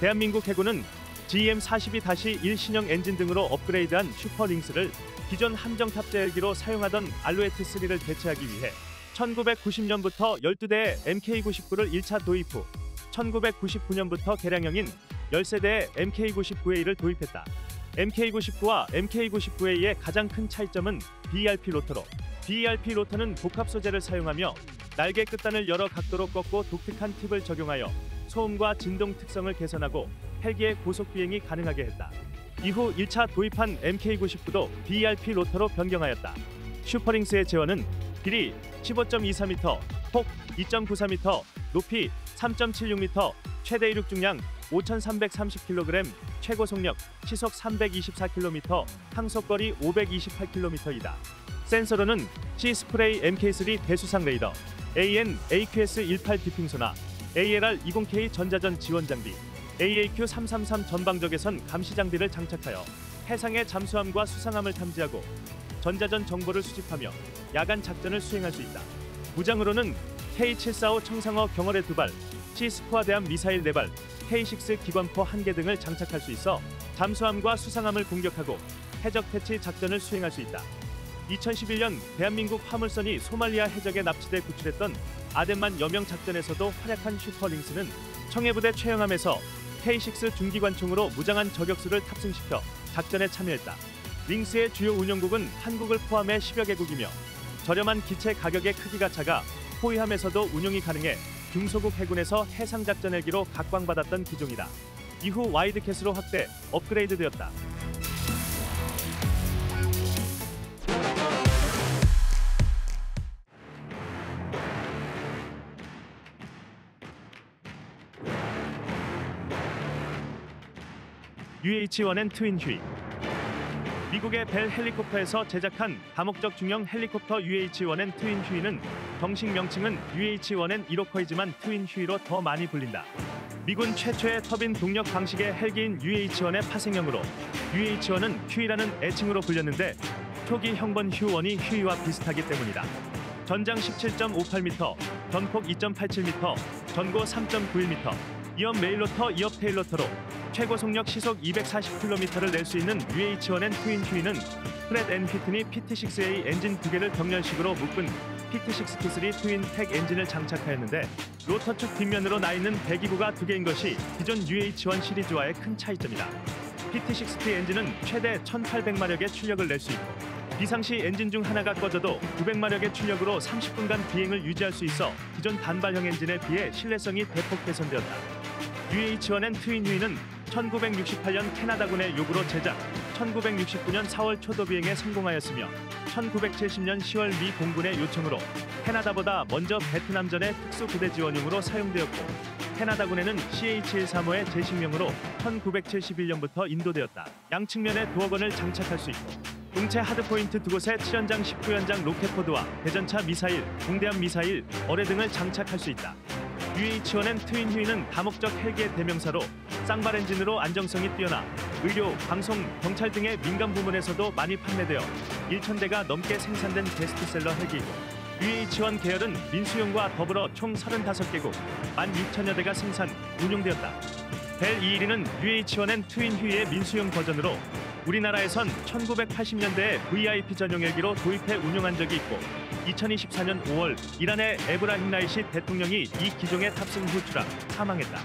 대한민국 해군은 GM42-1 신형 엔진 등으로 업그레이드한 슈퍼링스를 기존 함정 탑재 헬기로 사용하던 알루에트3를 대체하기 위해 1990년부터 12대의 MK99를 1차 도입 후 1999년부터 개량형인 10세대의 MK99A를 도입했다. MK99와 MK99A의 가장 큰 차이점은 BRP 로터로, BRP 로터는 복합 소재를 사용하며 날개 끝단을 여러 각도로 꺾고 독특한 팁을 적용하여 소음과 진동 특성을 개선하고 헬기의 고속 비행이 가능하게 했다. 이후 1차 도입한 MK99도 BRP 로터로 변경하였다. 슈퍼링스의 제원은 길이 15.24m, 폭 2.94m, 높이 3.76m, 최대 이륙 중량 5,330kg, 최고 속력 시속 324km, 항속거리 528km이다. 센서로는 C-스프레이 MK3 대수상 레이더, AN/AQS-18 디핑소나, ALR-20K 전자전 지원 장비, AAQ-333 전방적외선 감시 장비를 장착하여 해상의 잠수함과 수상함을 탐지하고 전자전 정보를 수집하며 야간 작전을 수행할 수 있다. 무장으로는 K745 청상어 경어뢰 2발, C-스포아 대함 미사일 4발, K6 기관포 1개 등을 장착할 수 있어 잠수함과 수상함을 공격하고 해적 퇴치 작전을 수행할 수 있다. 2011년 대한민국 화물선이 소말리아 해적에 납치돼 구출했던 아덴만 여명 작전에서도 활약한 슈퍼링스는 청해부대 최영함에서 K6 중기관총으로 무장한 저격수를 탑승시켜 작전에 참여했다. 링스의 주요 운용국은 한국을 포함해 10여 개국이며 저렴한 기체 가격의 크기가 작아 호위함에서도 운용이 가능해 중소국 해군에서 해상작전 헬기로 각광받았던 기종이다. 이후 와이드캐스로 확대, 업그레이드되었다. UH-1N 트윈 휴이. 미국의 벨 헬리콥터에서 제작한 다목적 중형 헬리콥터 UH-1N 트윈 휴이는 정식 명칭은 UH-1N 1호커이지만 트윈 휴이로 더 많이 불린다. 미군 최초의 터빈 동력 방식의 헬기인 UH-1의 파생형으로 UH-1은 휴이라는 애칭으로 불렸는데 초기 형번 휴1이 휴이와 비슷하기 때문이다. 전장 17.58m, 전폭 2.87m, 전고 3.91m, 2업 메일로터 2업 테일로터로 최고 속력 시속 240km를 낼 수 있는 UH1N 트윈 휴이는 프렛 앤 휘트니 PT6A 엔진 2개를 병렬식으로 묶은 PT6T3 트윈 텍 엔진을 장착하였는데 로터 축 뒷면으로 나 있는 배기구가 2개인 것이 기존 UH1 시리즈와의 큰 차이점이다. PT6T 엔진은 최대 1800마력의 출력을 낼 수 있고 비상시 엔진 중 하나가 꺼져도 900마력의 출력으로 30분간 비행을 유지할 수 있어 기존 단발형 엔진에 비해 신뢰성이 대폭 개선되었다. UH1N 트윈 휴이는 1968년 캐나다군의 요구로 제작, 1969년 4월 초도 비행에 성공하였으며 1970년 10월 미 공군의 요청으로 캐나다보다 먼저 베트남전의 특수부대 지원용으로 사용되었고 캐나다군에는 CH-135의 재식명으로 1971년부터 인도되었다. 양측면에 도어건을 장착할 수 있고 동체 하드포인트 2곳에 7연장 19연장 로켓포드와 대전차 미사일, 공대함 미사일, 어뢰 등을 장착할 수 있다. UH1N 트윈 휴이는 다목적 헬기의 대명사로 쌍발 엔진으로 안정성이 뛰어나 의료, 방송, 경찰 등의 민간 부문에서도 많이 판매되어 1,000대가 넘게 생산된 베스트셀러 헬기이고 UH1 계열은 민수용과 더불어 총 35개국, 16,000여 대가 생산, 운용되었다. 벨 212는 UH1N 트윈 휴이의 민수용 버전으로 우리나라에선 1980년대에 VIP 전용 헬기로 도입해 운용한 적이 있고 2024년 5월 이란의 에브라힘 라이시 대통령이 이 기종에 탑승 후 추락, 사망했다.